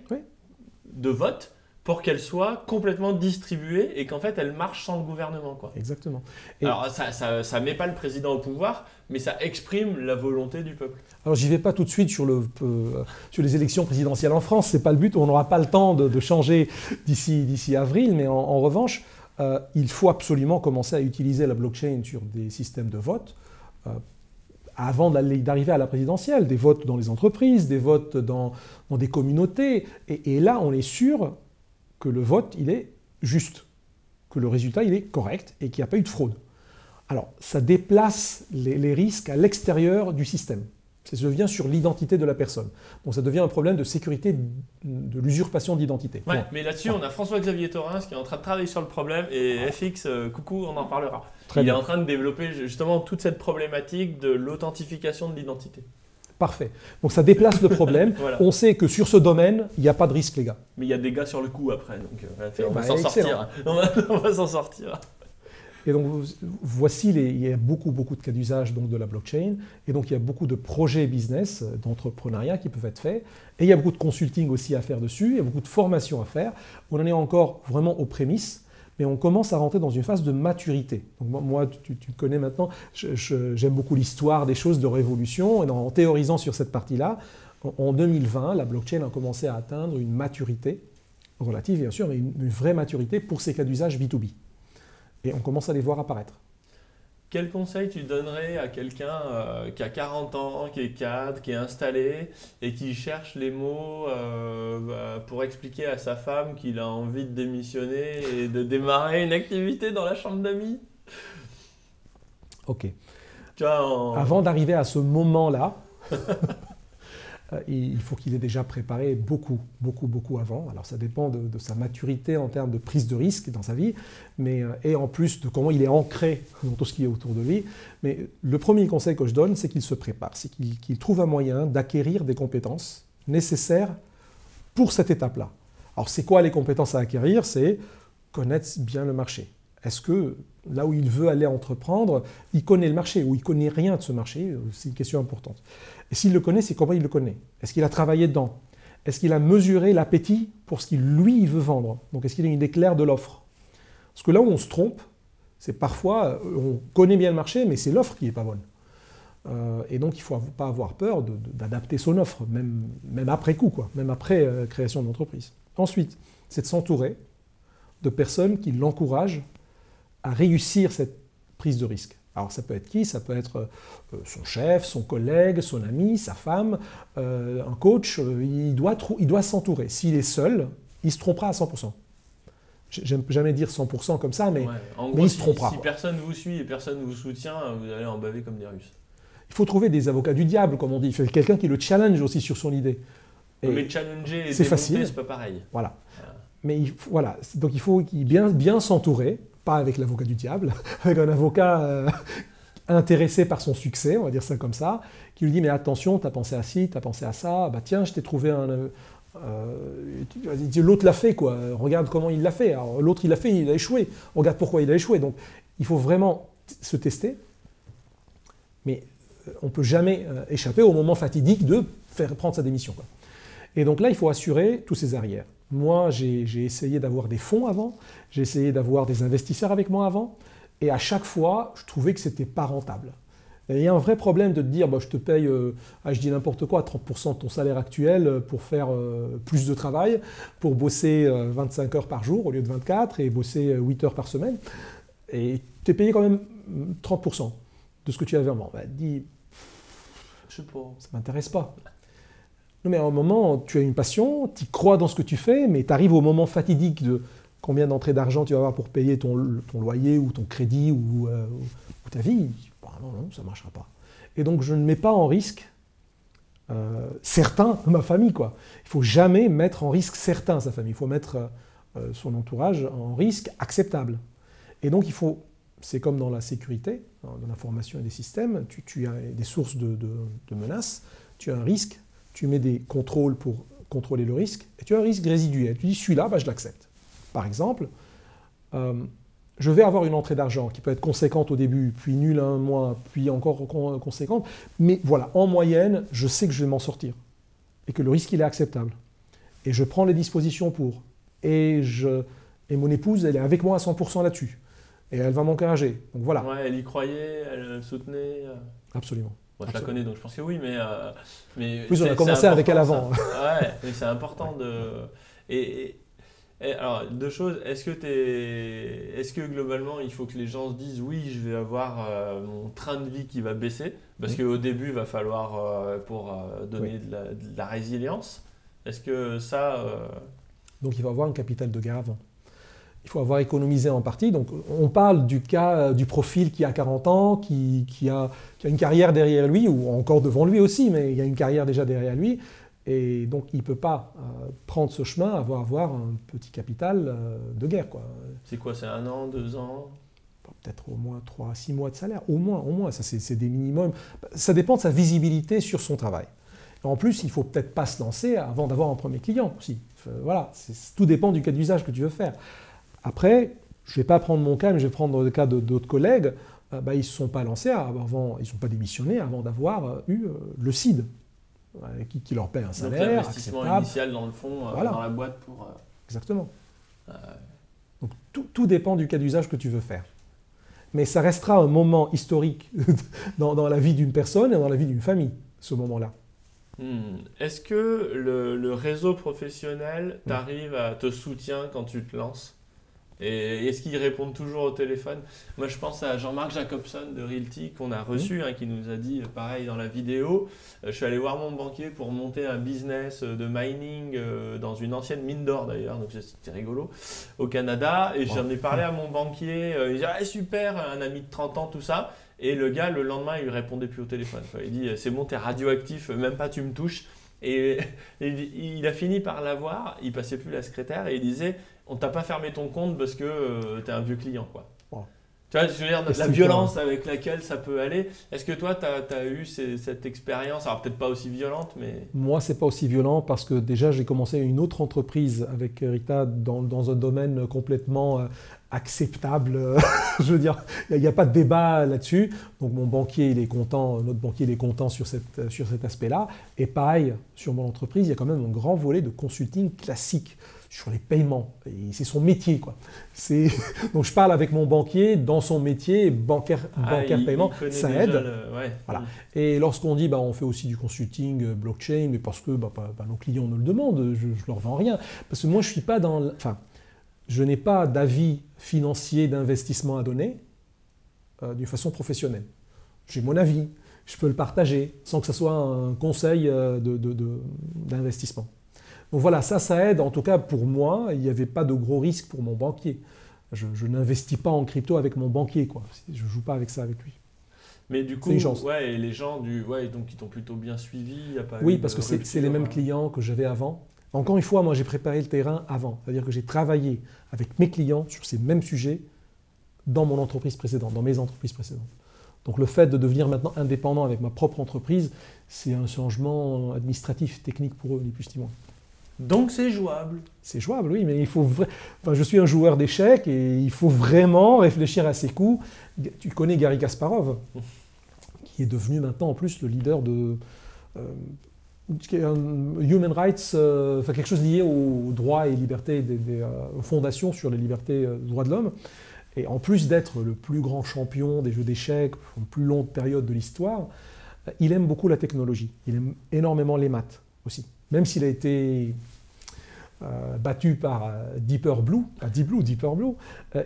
de vote pour qu'elle soit complètement distribuée et qu'en fait, elle marche sans le gouvernement, quoi. Exactement. Alors, ça met pas le président au pouvoir, mais ça exprime la volonté du peuple. Alors, j'y vais pas tout de suite sur les élections présidentielles en France, c'est pas le but, on n'aura pas le temps de changer d'ici avril, mais en revanche, il faut absolument commencer à utiliser la blockchain sur des systèmes de vote. avant d'arriver à la présidentielle, des votes dans les entreprises, des votes dans des communautés. Et là, on est sûr que le vote, il est juste, que le résultat, il est correct et qu'il n'y a pas eu de fraude. Alors, ça déplace les risques à l'extérieur du système. Ça devient sur l'identité de la personne. Donc ça devient un problème de sécurité de l'usurpation d'identité. Ouais, mais là-dessus, on a François-Xavier Thorens qui est en train de travailler sur le problème et FX, coucou, on en parlera. Il est en train de développer justement toute cette problématique de l'authentification de l'identité. Parfait. Donc ça déplace le problème. Voilà. On sait que sur ce domaine, il n'y a pas de risque, les gars. Mais il y a des gars sur le coup après, donc on va s'en sortir. On va s'en sortir. Et donc, voici, il y a beaucoup de cas d'usage de la blockchain. Et donc, il y a beaucoup de projets business, d'entrepreneuriat qui peuvent être faits. Et il y a beaucoup de consulting aussi à faire dessus. Il y a beaucoup de formation à faire. On en est encore vraiment aux prémices, mais on commence à rentrer dans une phase de maturité. Donc, moi, tu connais maintenant, j'aime beaucoup l'histoire des choses de révolution. Et en théorisant sur cette partie-là, en 2020, la blockchain a commencé à atteindre une maturité relative, bien sûr, mais une vraie maturité pour ces cas d'usage B2B. Et on commence à les voir apparaître. Quel conseil tu donnerais à quelqu'un qui a 40 ans, qui est cadre, qui est installé et qui cherche les mots pour expliquer à sa femme qu'il a envie de démissionner et de démarrer une activité dans la chambre d'amis? Ok. Avant d'arriver à ce moment-là, il faut qu'il ait déjà préparé beaucoup avant. Alors ça dépend de sa maturité en termes de prise de risque dans sa vie, et en plus de comment il est ancré dans tout ce qui est autour de lui. Mais le premier conseil que je donne, c'est qu'il se prépare, c'est qu'il trouve un moyen d'acquérir des compétences nécessaires pour cette étape-là. Alors c'est quoi les compétences à acquérir? C'est connaître bien le marché. Est-ce que là où il veut aller entreprendre, il connaît le marché ou il ne connaît rien de ce marché? C'est une question importante. Et s'il le connaît, c'est comment il le connaît? Est-ce qu'il a travaillé dedans? Est-ce qu'il a mesuré l'appétit pour ce qu'il, lui, veut vendre? Donc, est-ce qu'il a une idée claire de l'offre? Parce que là où on se trompe, c'est parfois, on connaît bien le marché, mais c'est l'offre qui n'est pas bonne. Et donc, il ne faut pas avoir peur d'adapter son offre, même après coup, même après création d'entreprise. Ensuite, c'est de s'entourer de personnes qui l'encouragent à réussir cette prise de risque. Alors ça peut être qui? Ça peut être son chef, son collègue, son ami, sa femme, un coach. Il doit s'entourer. S'il est seul, il se trompera à 100%. J'aime jamais dire 100% comme ça, mais, en gros, il se trompera. Si personne vous suit et personne vous soutient, vous allez en baver comme des Russes. Il faut trouver des avocats du diable, comme on dit. Il faut quelqu'un qui le challenge aussi sur son idée. Mais challenger et c'est facile, c'est pas pareil. Voilà. Mais voilà. Donc il faut bien s'entourer. Pas avec l'avocat du diable, avec un avocat intéressé par son succès, on va dire ça comme ça, qui lui dit « mais attention, tu as pensé à ci, tu as pensé à ça, bah tiens, je t'ai trouvé un... l'autre l'a fait, quoi. Regarde comment il l'a fait. Alors, l'autre, il l'a fait, il a échoué. Regarde pourquoi il a échoué. » Donc, il faut vraiment se tester, mais on ne peut jamais échapper au moment fatidique de faire prendre sa démission, quoi. Et donc là, il faut assurer tous ces arrières. Moi, j'ai essayé d'avoir des fonds avant, j'ai essayé d'avoir des investisseurs avec moi avant, et à chaque fois, je trouvais que ce n'était pas rentable. Et il y a un vrai problème de te dire, bah, je te paye, je dis n'importe quoi, 30% de ton salaire actuel pour faire plus de travail, pour bosser 25 heures par jour au lieu de 24, et bosser 8 heures par semaine, et tu es payé quand même 30% de ce que tu avais avant. Bah, dis, je sais pas. Ça ne m'intéresse pas. Non, mais à un moment, tu as une passion, tu crois dans ce que tu fais, mais tu arrives au moment fatidique de combien d'entrées d'argent tu vas avoir pour payer ton loyer ou ton crédit ou ta vie. Bah, non, ça ne marchera pas. Et donc, je ne mets pas en risque certains de ma famille, quoi. Il ne faut jamais mettre en risque certains sa famille. Il faut mettre son entourage en risque acceptable. Et donc, il faut, c'est comme dans la sécurité, dans l'information et des systèmes, tu as des sources de menaces, tu as un risque, tu mets des contrôles pour contrôler le risque, et tu as un risque résiduel. Tu dis, celui-là, bah, je l'accepte. Par exemple, je vais avoir une entrée d'argent qui peut être conséquente au début, puis nulle un mois, puis encore conséquente, mais voilà, en moyenne, je sais que je vais m'en sortir, et que le risque, il est acceptable. Et je prends les dispositions pour. Et mon épouse, elle est avec moi à 100% là-dessus. Et elle va m'encourager. Donc voilà. Ouais, elle y croyait, elle soutenait. Absolument. Moi, je la connais, donc je pense que oui, mais plus, on a commencé avec elle avant. Ouais, mais c'est important de... Alors, deux choses. Est-ce que globalement, il faut que les gens se disent oui, je vais avoir mon train de vie qui va baisser, parce qu'au début, il va falloir pour donner de la résilience. Est-ce que ça... Donc il faut avoir un capital de gain avant. Il faut avoir économisé en partie. Donc on parle du cas du profil qui a 40 ans, qui a une carrière derrière lui, ou encore devant lui aussi, mais il y a une carrière déjà derrière lui. Et donc, il ne peut pas prendre ce chemin, avoir un petit capital de guerre, quoi. C'est quoi, c'est 1 an, 2 ans? Peut-être au moins 3 à 6 mois de salaire, au moins. Ça, c'est des minimums. Ça dépend de sa visibilité sur son travail. Et en plus, il ne faut peut-être pas se lancer avant d'avoir un premier client aussi. Voilà, tout dépend du cas d'usage que tu veux faire. Après, je ne vais pas prendre mon cas, mais je vais prendre le cas d'autres collègues. Ils ne se sont pas lancés avant, ils ne sont pas démissionnés avant d'avoir eu le CID. Qui leur paie un salaire. Donc l'investissement initial dans le fond, voilà. Dans la boîte pour... Exactement. Donc tout dépend du cas d'usage que tu veux faire. Mais ça restera un moment historique dans la vie d'une personne et dans la vie d'une famille, ce moment-là. Est-ce que le réseau professionnel t'arrive à te soutient quand tu te lances? Et est-ce qu'ils répondent toujours au téléphone? Moi, je pense à Jean-Marc Jacobson de Realty qu'on a reçu, qui nous a dit pareil dans la vidéo. Je suis allé voir mon banquier pour monter un business de mining dans une ancienne mine d'or d'ailleurs, donc c'était rigolo, au Canada. Et j'en ai parlé à mon banquier. Il dit ah, super, un ami de 30 ans, tout ça. Et le gars, le lendemain, il lui répondait plus au téléphone. Il dit c'est bon, t'es radioactif, même pas tu me touches. Et il a fini par l'avoir. Il passait plus la secrétaire et il disait on t'a pas fermé ton compte parce que tu es un vieux client, quoi. Wow. Tu vois, je veux dire, la violence avec laquelle ça peut aller. Est-ce que toi, tu as eu cette expérience? Alors peut-être pas aussi violente, mais... Moi, c'est pas aussi violent parce que déjà, j'ai commencé une autre entreprise avec Rita dans un domaine complètement acceptable. Je veux dire, il n'y a pas de débat là-dessus. Donc mon banquier, il est content, notre banquier, il est content sur cet aspect-là. Et pareil, sur mon entreprise, il y a quand même un grand volet de consulting classique sur les paiements. Et c'est son métier, quoi. Donc je parle avec mon banquier dans son métier, bancaire paiement, ça aide. Voilà. Et lorsqu'on dit on fait aussi du consulting blockchain, mais parce que nos clients nous le demandent, je leur vends rien. Parce que moi je suis pas dans... je n'ai pas d'avis financier d'investissement à donner d'une façon professionnelle. J'ai mon avis, je peux le partager sans que ce soit un conseil d'investissement. Donc voilà, ça aide. En tout cas, pour moi, il n'y avait pas de gros risques pour mon banquier. Je n'investis pas en crypto avec mon banquier, quoi. Je ne joue pas avec ça avec lui. Mais du coup, et les gens donc, qui t'ont plutôt bien suivi, il n'y a pas parce que c'est les mêmes clients que j'avais avant. Encore une fois, moi, j'ai préparé le terrain avant. C'est-à-dire que j'ai travaillé avec mes clients sur ces mêmes sujets dans mon entreprise précédente, dans mes entreprises précédentes. Donc le fait de devenir maintenant indépendant avec ma propre entreprise, c'est un changement administratif, technique pour eux, ni plus ni moins. Donc c'est jouable. C'est jouable, oui, mais il faut je suis un joueur d'échecs et il faut vraiment réfléchir à ses coups. Tu connais Garry Kasparov, qui est devenu maintenant en plus le leader de Human Rights, quelque chose lié aux droits et libertés, aux fondations sur les libertés, droits de l'homme. Et en plus d'être le plus grand champion des jeux d'échecs, pour une plus longue période de l'histoire, il aime beaucoup la technologie. Il aime énormément les maths aussi. Même s'il a été battu par Deep Blue,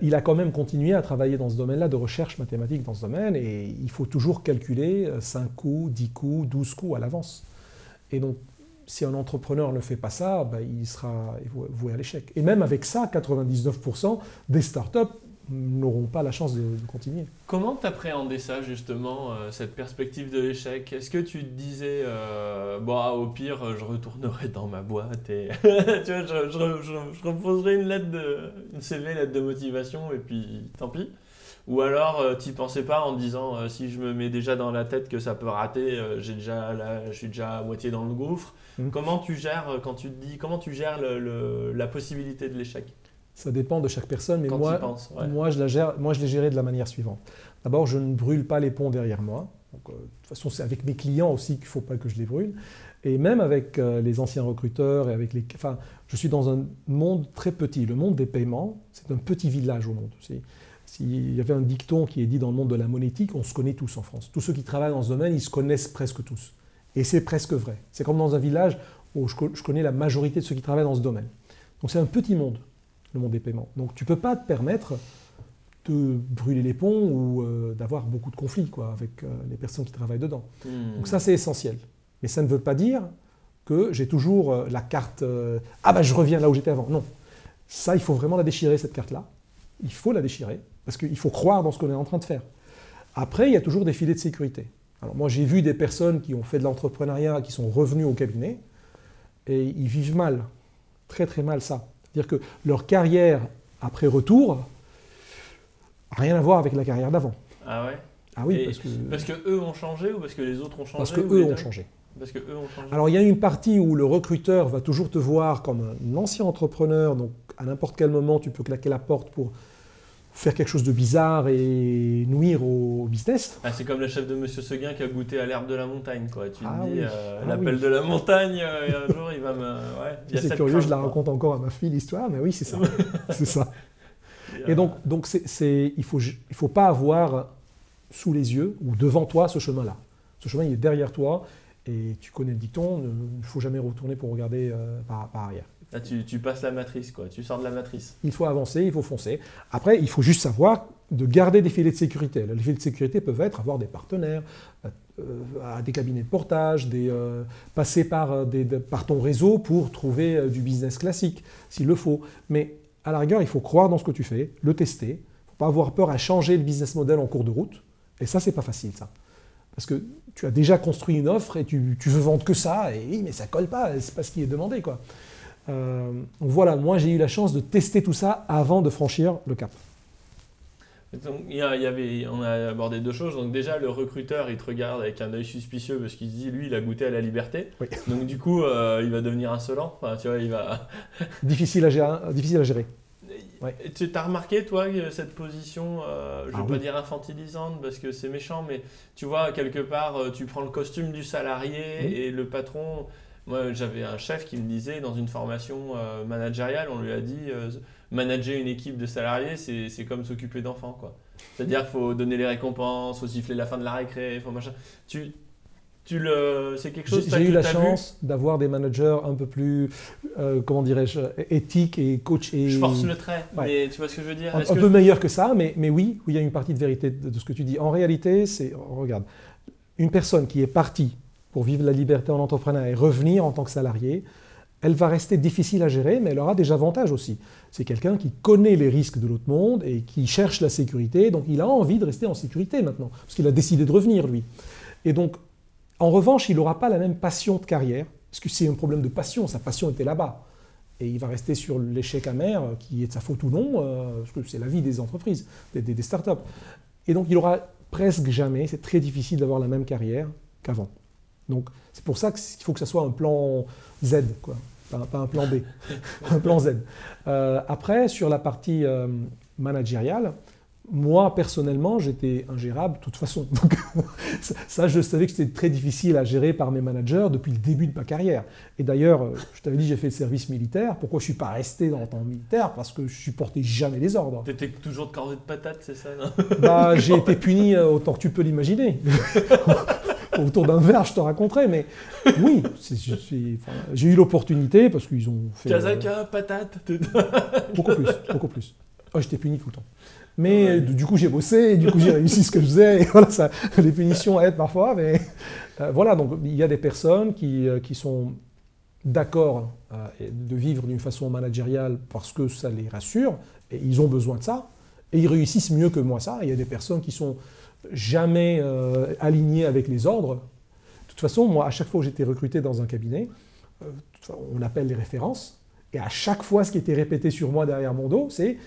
il a quand même continué à travailler dans ce domaine-là, de recherche mathématique dans ce domaine, et il faut toujours calculer 5 coups, 10 coups, 12 coups à l'avance. Et donc, si un entrepreneur ne fait pas ça, il sera voué à l'échec. Et même avec ça, 99% des startups n'auront pas la chance de continuer. Comment t'appréhendais ça justement, cette perspective de l'échec? Est-ce que tu te disais, au pire, je retournerai dans ma boîte et tu vois, je reposerai une CV, lettre de motivation et puis tant pis? Ou alors tu n'y pensais pas en disant, si je me mets déjà dans la tête que ça peut rater, je suis déjà à moitié dans le gouffre. Comment tu gères comment tu gères la possibilité de l'échec? Ça dépend de chaque personne, mais moi, je l'ai géré de la manière suivante. D'abord, je ne brûle pas les ponts derrière moi. Donc, de toute façon, c'est avec mes clients aussi qu'il ne faut pas que je les brûle. Et même avec les anciens recruteurs, je suis dans un monde très petit. Le monde des paiements, c'est un petit village au monde. Il y avait un dicton qui est dit dans le monde de la monétique, on se connaît tous en France. Tous ceux qui travaillent dans ce domaine, ils se connaissent presque tous. Et c'est presque vrai. C'est comme dans un village où je connais la majorité de ceux qui travaillent dans ce domaine. Donc c'est un petit monde. le monde des paiements. Donc tu ne peux pas te permettre de brûler les ponts ou d'avoir beaucoup de conflits quoi, avec les personnes qui travaillent dedans. Donc ça, c'est essentiel. Mais ça ne veut pas dire que j'ai toujours la carte « Ah ben je reviens là où j'étais avant ». Non. Ça, il faut vraiment la déchirer, cette carte-là. Il faut la déchirer, parce qu'il faut croire dans ce qu'on est en train de faire. Après, il y a toujours des filets de sécurité. Alors moi, j'ai vu des personnes qui ont fait de l'entrepreneuriat, qui sont revenus au cabinet, et ils vivent mal, très très mal ça. C'est-à-dire que leur carrière après retour n'a rien à voir avec la carrière d'avant. Ah ouais? Ah oui, parce que eux ont changé ou parce que les autres ont changé? Parce que eux ont changé. Parce que eux ont changé. Alors il y a une partie où le recruteur va toujours te voir comme un ancien entrepreneur, donc à n'importe quel moment tu peux claquer la porte pour faire quelque chose de bizarre et nuire au business. Ah, c'est comme le chef de Monsieur Seguin qui a goûté à l'herbe de la montagne, quoi. Tu te dis, oui. l'appel de la montagne, un jour il va me... Ouais, c'est curieux, je la raconte encore à ma fille l'histoire, mais oui, c'est ça. C'est ça. Et donc il faut pas avoir sous les yeux ou devant toi ce chemin-là. Ce chemin, il est derrière toi et tu connais le dicton, il ne faut jamais retourner pour regarder par arrière. Là, tu passes la matrice, quoi. Tu sors de la matrice. Il faut avancer, il faut foncer. Après, il faut juste savoir de garder des filets de sécurité. Les filets de sécurité peuvent être avoir des partenaires, des cabinets de portage, passer par ton réseau pour trouver du business classique, s'il le faut. Mais à la rigueur, il faut croire dans ce que tu fais, le tester. Il ne faut pas avoir peur à changer le business model en cours de route. Et ça, c'est pas facile, ça. Parce que tu as déjà construit une offre et tu veux vendre que ça. Et oui, mais ça colle pas, c'est pas ce qui est demandé, quoi. Donc voilà, moi j'ai eu la chance de tester tout ça avant de franchir le cap. Donc, on a abordé deux choses. Donc déjà, le recruteur, il te regarde avec un œil suspicieux parce qu'il se dit, lui, il a goûté à la liberté. Oui. Donc du coup, il va devenir insolent. Enfin, tu vois, il va... difficile à gérer. Ouais. Tu as remarqué, toi, cette position, je ne veux pas dire infantilisante parce que c'est méchant, mais tu vois, quelque part, tu prends le costume du salarié et le patron... Moi, j'avais un chef qui me disait, dans une formation managériale, on lui a dit manager une équipe de salariés, c'est comme s'occuper d'enfants, quoi. C'est-à-dire qu'il faut donner les récompenses, il faut siffler la fin de la récré, il faut machin. C'est quelque chose que tu as vu ? J'ai eu la chance d'avoir des managers un peu plus, comment dirais-je, éthiques et coach. Je force le trait, ouais. Mais tu vois ce que je veux dire ? Un peu meilleur que ça, mais oui, il y a une partie de vérité de ce que tu dis. En réalité, regarde, une personne qui est partie pour vivre la liberté en entrepreneuriat et revenir en tant que salarié, elle va rester difficile à gérer, mais elle aura des avantages aussi. C'est quelqu'un qui connaît les risques de l'autre monde et qui cherche la sécurité, donc il a envie de rester en sécurité maintenant, parce qu'il a décidé de revenir, lui. Et donc, en revanche, il n'aura pas la même passion de carrière, parce que c'est un problème de passion, sa passion était là-bas. Et il va rester sur l'échec amer, qui est de sa faute ou non, parce que c'est la vie des entreprises, des startups. Et donc, il aura presque jamais, c'est très difficile d'avoir la même carrière qu'avant. Donc, c'est pour ça qu'il faut que ça soit un plan Z, quoi. Pas un plan B, un plan Z. Après, sur la partie managériale, moi, personnellement, j'étais ingérable de toute façon. Donc, ça, je savais que c'était très difficile à gérer par mes managers depuis le début de ma carrière. Et d'ailleurs, je t'avais dit, j'ai fait le service militaire. Pourquoi je ne suis pas resté dans le temps militaire ? Parce que je ne supportais jamais les ordres. Tu étais toujours de corvée de patates, c'est ça, non ? Bah, j'ai été puni autant que tu peux l'imaginer. Autour d'un verre, je te raconterai, mais oui, j'ai eu l'opportunité parce qu'ils ont fait... Kazaka, patate. Beaucoup plus. Oh, j'étais puni tout le temps. Mais du coup, j'ai bossé, et du coup, j'ai réussi ce que je faisais. Et voilà, les punitions aident parfois, mais voilà, donc il y a des personnes qui sont d'accord de vivre d'une façon managériale parce que ça les rassure, et ils ont besoin de ça, et ils réussissent mieux que moi ça. Il y a des personnes qui sont jamais alignées avec les ordres. De toute façon, moi, à chaque fois que j'étais recruté dans un cabinet, on appelle les références, et à chaque fois, ce qui était répété sur moi derrière mon dos, c'est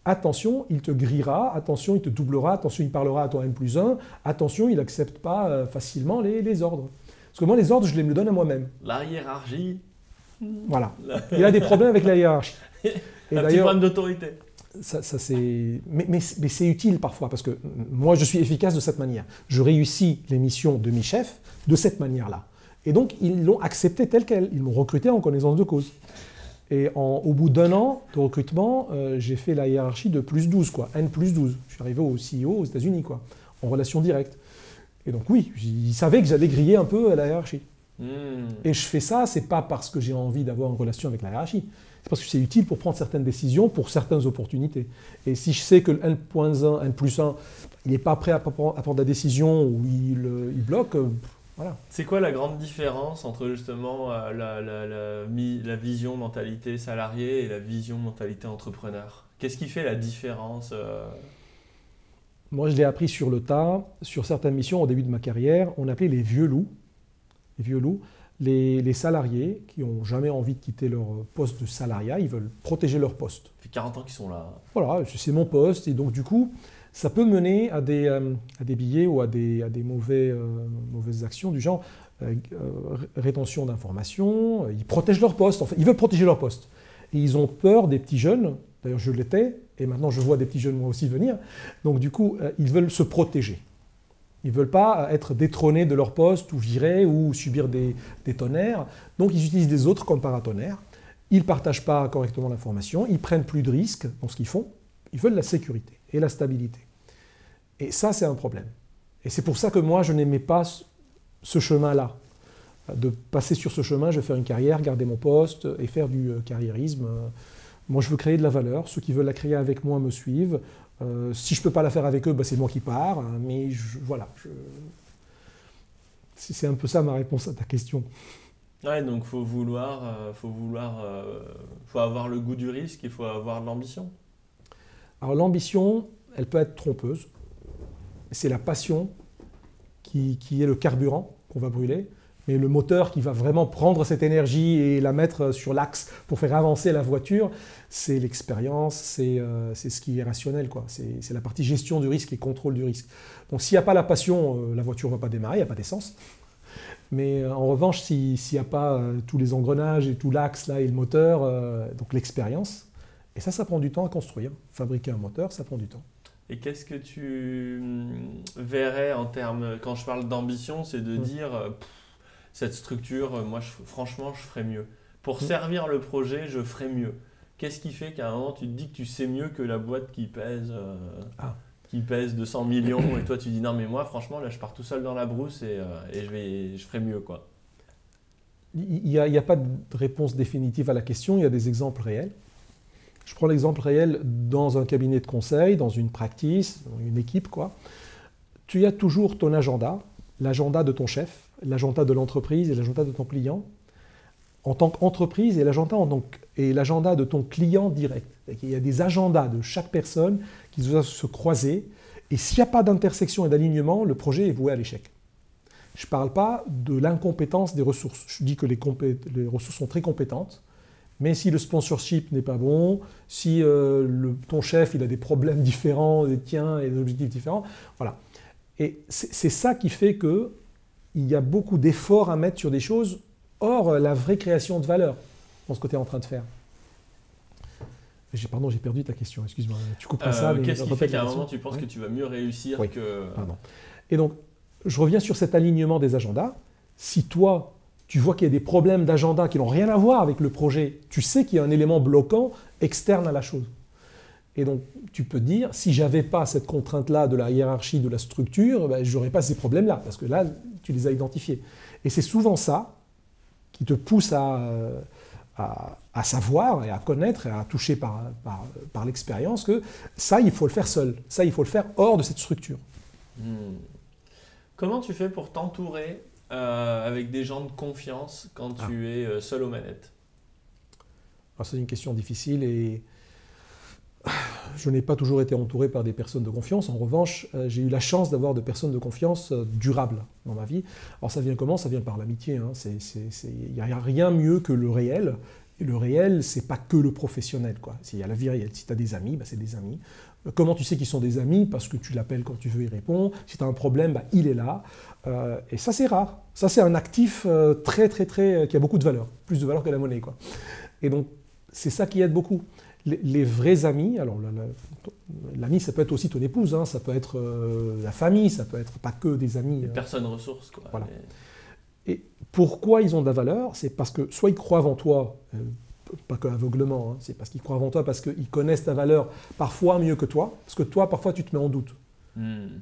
attention, il te grillera, attention, il te doublera, attention, il parlera à ton N+1, attention, il n'accepte pas facilement les ordres. Parce que moi, les ordres, je les me donne à moi-même. La hiérarchie. Voilà. Il a des problèmes avec la hiérarchie. Et un petit problème d'autorité. Mais c'est utile parfois, parce que moi, je suis efficace de cette manière. Je réussis les missions de mes chefs de cette manière-là. Et donc, ils l'ont accepté telle qu'elle. Ils m'ont recruté en connaissance de cause. Et au bout d'un an de recrutement, j'ai fait la hiérarchie de +12, quoi, N+12. Je suis arrivé au CEO aux États-Unis, quoi, en relation directe. Et donc oui, ils savaient que j'allais griller un peu la hiérarchie. Et je fais ça, c'est pas parce que j'ai envie d'avoir une relation avec la hiérarchie. C'est parce que c'est utile pour prendre certaines décisions, pour certaines opportunités. Et si je sais que le N+1, N+1, il n'est pas prêt à prendre la décision ou il bloque, voilà. C'est quoi la grande différence entre justement la vision mentalité salarié et la vision mentalité entrepreneur? Qu'est-ce qui fait la différence? Moi, je l'ai appris sur le tas. Sur certaines missions, au début de ma carrière, on appelait les vieux loups. Les vieux loups. Les salariés qui n'ont jamais envie de quitter leur poste de salariat, ils veulent protéger leur poste. Ça fait 40 ans qu'ils sont là. Voilà, c'est mon poste. Et donc, du coup, ça peut mener à des billets ou à des mauvaises actions du genre rétention d'informations. Ils protègent leur poste. En fait, ils veulent protéger leur poste. Et ils ont peur des petits jeunes. D'ailleurs, je l'étais. Et maintenant, je vois des petits jeunes moi aussi venir. Donc, du coup, ils veulent se protéger. Ils ne veulent pas être détrônés de leur poste ou virés ou subir des tonnerres. Donc, ils utilisent des autres comme paratonnerres. Ils ne partagent pas correctement l'information. Ils ne prennent plus de risques dans ce qu'ils font. Ils veulent la sécurité et la stabilité. Et ça, c'est un problème. Et c'est pour ça que moi, je n'aimais pas ce chemin-là. De passer sur ce chemin, je vais faire une carrière, garder mon poste et faire du carriérisme. Moi, je veux créer de la valeur. Ceux qui veulent la créer avec moi me suivent. Si je ne peux pas la faire avec eux, c'est moi qui pars. Mais voilà. C'est un peu ça ma réponse à ta question. Ouais, donc faut avoir le goût du risque, il faut avoir de l'ambition. Alors l'ambition, elle peut être trompeuse. C'est la passion qui est le carburant qu'on va brûler. Mais le moteur qui va vraiment prendre cette énergie et la mettre sur l'axe pour faire avancer la voiture, c'est l'expérience, c'est ce qui est rationnel, quoi. C'est la partie gestion du risque et contrôle du risque. Donc s'il n'y a pas la passion, la voiture ne va pas démarrer, il n'y a pas d'essence. Mais en revanche, s'il n'y a pas tous les engrenages et tout l'axe là et le moteur, donc l'expérience, et ça prend du temps à construire. Fabriquer un moteur, ça prend du temps. Et qu'est-ce que tu verrais en termes, quand je parle d'ambition, c'est de dire... cette structure, moi, franchement, je ferais mieux. Pour servir le projet, je ferais mieux. Qu'est-ce qui fait qu'à un moment, tu te dis que tu sais mieux que la boîte qui pèse 200 millions et toi, tu dis non, mais moi, franchement, là, je pars tout seul dans la brousse et je ferais mieux, quoi. Il n'y a pas de réponse définitive à la question, il y a des exemples réels. Je prends l'exemple réel dans un cabinet de conseil, dans une practice, dans une équipe, quoi. Tu as toujours ton agenda, l'agenda de ton chef, l'agenda de l'entreprise et l'agenda de ton client en tant qu'entreprise et l'agenda de ton client direct. Il y a des agendas de chaque personne qui doivent se croiser et s'il n'y a pas d'intersection et d'alignement, le projet est voué à l'échec. Je ne parle pas de l'incompétence des ressources. Je dis que les ressources sont très compétentes, mais si le sponsorship n'est pas bon, si ton chef il a des problèmes différents des tiens et des objectifs différents, voilà. Et c'est ça qui fait que il y a beaucoup d'efforts à mettre sur des choses hors la vraie création de valeur dans ce que tu es en train de faire. Pardon, j'ai perdu ta question, excuse-moi. Tu couperas ça. Qu'est-ce qui fait qu'à un moment tu penses que tu vas mieux réussir que... Pardon. Et donc, je reviens sur cet alignement des agendas. Si toi, tu vois qu'il y a des problèmes d'agenda qui n'ont rien à voir avec le projet, tu sais qu'il y a un élément bloquant externe à la chose. Et donc, tu peux dire, si je n'avais pas cette contrainte-là de la hiérarchie, de la structure, je n'aurais pas ces problèmes-là, parce que là, tu les as identifiés. Et c'est souvent ça qui te pousse à savoir et à connaître et à toucher par l'expérience que ça, il faut le faire seul. Ça, il faut le faire hors de cette structure. Comment tu fais pour t'entourer avec des gens de confiance quand tu es seul aux manettes? Alors, c'est une question difficile et... Je n'ai pas toujours été entouré par des personnes de confiance. En revanche, j'ai eu la chance d'avoir de personnes de confiance durables dans ma vie. Alors ça vient comment? Ça vient par l'amitié. Hein. Il n'y a rien mieux que le réel. Et le réel, ce n'est pas que le professionnel, quoi. Il y a la vie réelle. Si tu as des amis, c'est des amis. Comment tu sais qu'ils sont des amis? Parce que tu l'appelles quand tu veux, il répond. Si tu as un problème, il est là. Et ça, c'est rare. Ça, c'est un actif très, qui a beaucoup de valeur. Plus de valeur que la monnaie, quoi. Et donc, c'est ça qui aide beaucoup. Les vrais amis, alors l'ami ça peut être aussi ton épouse, hein, ça peut être la famille, ça peut être pas que des amis. Des personnes ressources, quoi. Voilà. Et pourquoi ils ont de la valeur? C'est parce que soit ils croient en toi, pas que aveuglement, hein, c'est parce qu'ils croient en toi parce qu'ils connaissent ta valeur parfois mieux que toi, parce que toi parfois tu te mets en doute.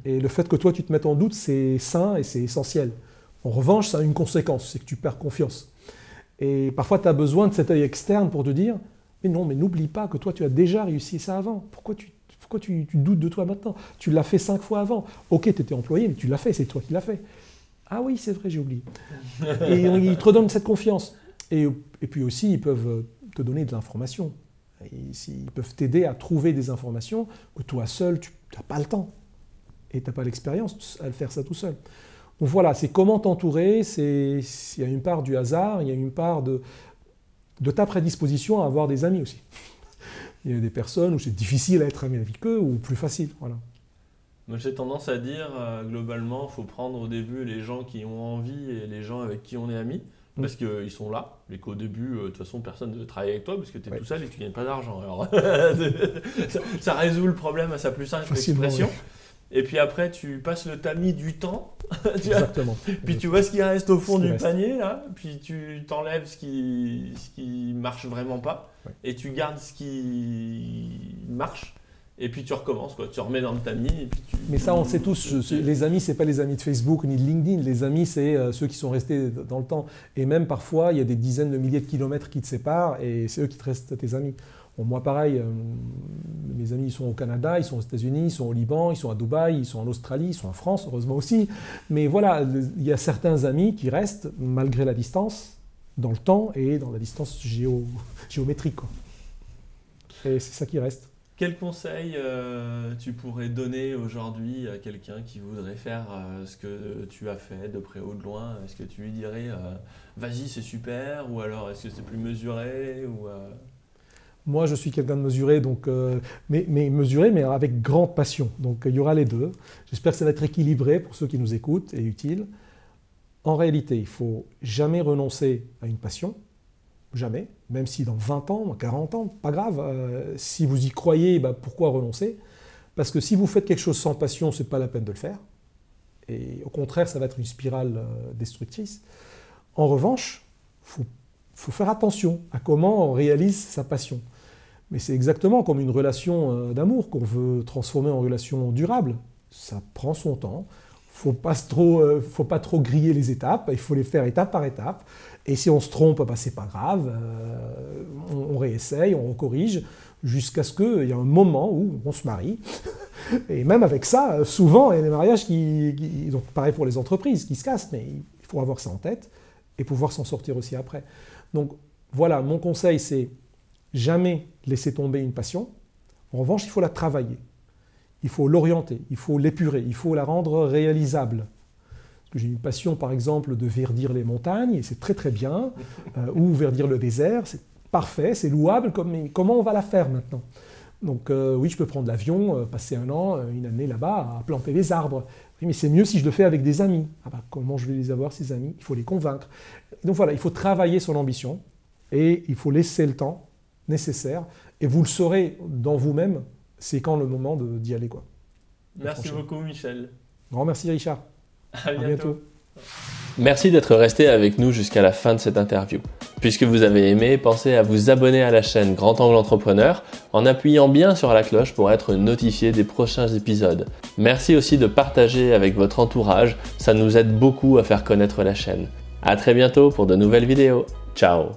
Et le fait que toi tu te mettes en doute, c'est sain et c'est essentiel En revanche, ça a une conséquence, c'est que tu perds confiance. Et parfois, tu as besoin de cet œil externe pour te dire « Mais non, mais n'oublie pas que toi, tu as déjà réussi ça avant. Pourquoi tu doutes de toi maintenant? Tu l'as fait 5 fois avant. Ok, tu étais employé, mais tu l'as fait, c'est toi qui l'as fait. Ah oui, c'est vrai, j'ai oublié. » Et ils te redonnent cette confiance. Et puis aussi, ils peuvent te donner de l'information. Ils peuvent t'aider à trouver des informations que toi seul, tu n'as pas le temps. Et tu n'as pas l'expérience à le faire ça tout seul. Donc voilà, c'est comment t'entourer, il y a une part du hasard, il y a une part de ta prédisposition à avoir des amis aussi. Il y a des personnes où c'est difficile à être ami avec eux ou plus facile. Voilà. Moi j'ai tendance à dire, globalement, il faut prendre au début les gens qui ont envie et les gens avec qui on est amis. Parce qu'ils sont là, mais qu'au début, de toute façon, personne ne travaille avec toi parce que tu es tout seul et que tu ne gagnes pas d'argent. Alors, ça résout le problème à sa plus simple expression. Oui. Et puis après, tu passes le tamis du temps. Exactement. Puis tu vois ce qui reste au fond du panier, là. Puis tu t'enlèves ce qui marche vraiment pas. Ouais. Et tu gardes ce qui marche. Et puis tu recommences, quoi. Tu remets dans le tamis. Et puis Mais ça, on le sait tous. Les amis, ce n'est pas les amis de Facebook ni de LinkedIn. Les amis, c'est ceux qui sont restés dans le temps. Et même parfois, il y a des dizaines de milliers de kilomètres qui te séparent et c'est eux qui te restent tes amis. Bon, moi, pareil, mes amis, ils sont au Canada, ils sont aux États-Unis, ils sont au Liban, ils sont à Dubaï, ils sont en Australie, ils sont en France, heureusement aussi. Mais voilà, il y a certains amis qui restent, malgré la distance, dans le temps et dans la distance géométrique, quoi. Et c'est ça qui reste. Quel conseil tu pourrais donner aujourd'hui à quelqu'un qui voudrait faire ce que tu as fait de près ou de loin? Est-ce que tu lui dirais vas-y, c'est super, ou alors est-ce que c'est plus mesuré ou, Moi, je suis quelqu'un de mesuré, donc, mais mesuré, mais avec grande passion. Donc, il y aura les deux. J'espère que ça va être équilibré pour ceux qui nous écoutent et utile. En réalité, il ne faut jamais renoncer à une passion. Jamais. Même si dans 20 ans, 40 ans, pas grave. Si vous y croyez, pourquoi renoncer? Parce que si vous faites quelque chose sans passion, ce n'est pas la peine de le faire. Et au contraire, ça va être une spirale destructrice. En revanche, il faut faire attention à comment on réalise sa passion. Mais c'est exactement comme une relation d'amour qu'on veut transformer en relation durable. Ça prend son temps. Il ne faut pas trop griller les étapes. Il faut les faire étape par étape. Et si on se trompe, c'est pas grave. On réessaye, on corrige, jusqu'à ce qu'il y ait un moment où on se marie. Et même avec ça, souvent, il y a des mariages donc pareil pour les entreprises, qui se cassent. Mais il faut avoir ça en tête et pouvoir s'en sortir aussi après. Donc voilà, mon conseil, c'est jamais laisser tomber une passion. En revanche, il faut la travailler. Il faut l'orienter, il faut l'épurer, il faut la rendre réalisable. Parce que j'ai une passion, par exemple, de verdir les montagnes, et c'est très très bien, ou verdir le désert, c'est parfait, c'est louable, mais comment on va la faire maintenant? Donc oui, je peux prendre l'avion, passer un an, une année là-bas, à planter des arbres. Oui, mais c'est mieux si je le fais avec des amis. Comment je vais les avoir, ces amis? Il faut les convaincre. Donc voilà, il faut travailler son ambition, et il faut laisser le temps nécessaire, et vous le saurez dans vous-même, c'est quand le moment d'y aller, quoi. Merci beaucoup, Michel. Grand merci, Richard. À bientôt. Merci d'être resté avec nous jusqu'à la fin de cette interview. Puisque vous avez aimé, pensez à vous abonner à la chaîne Grand Angle Entrepreneur en appuyant bien sur la cloche pour être notifié des prochains épisodes. Merci aussi de partager avec votre entourage, ça nous aide beaucoup à faire connaître la chaîne. À très bientôt pour de nouvelles vidéos. Ciao.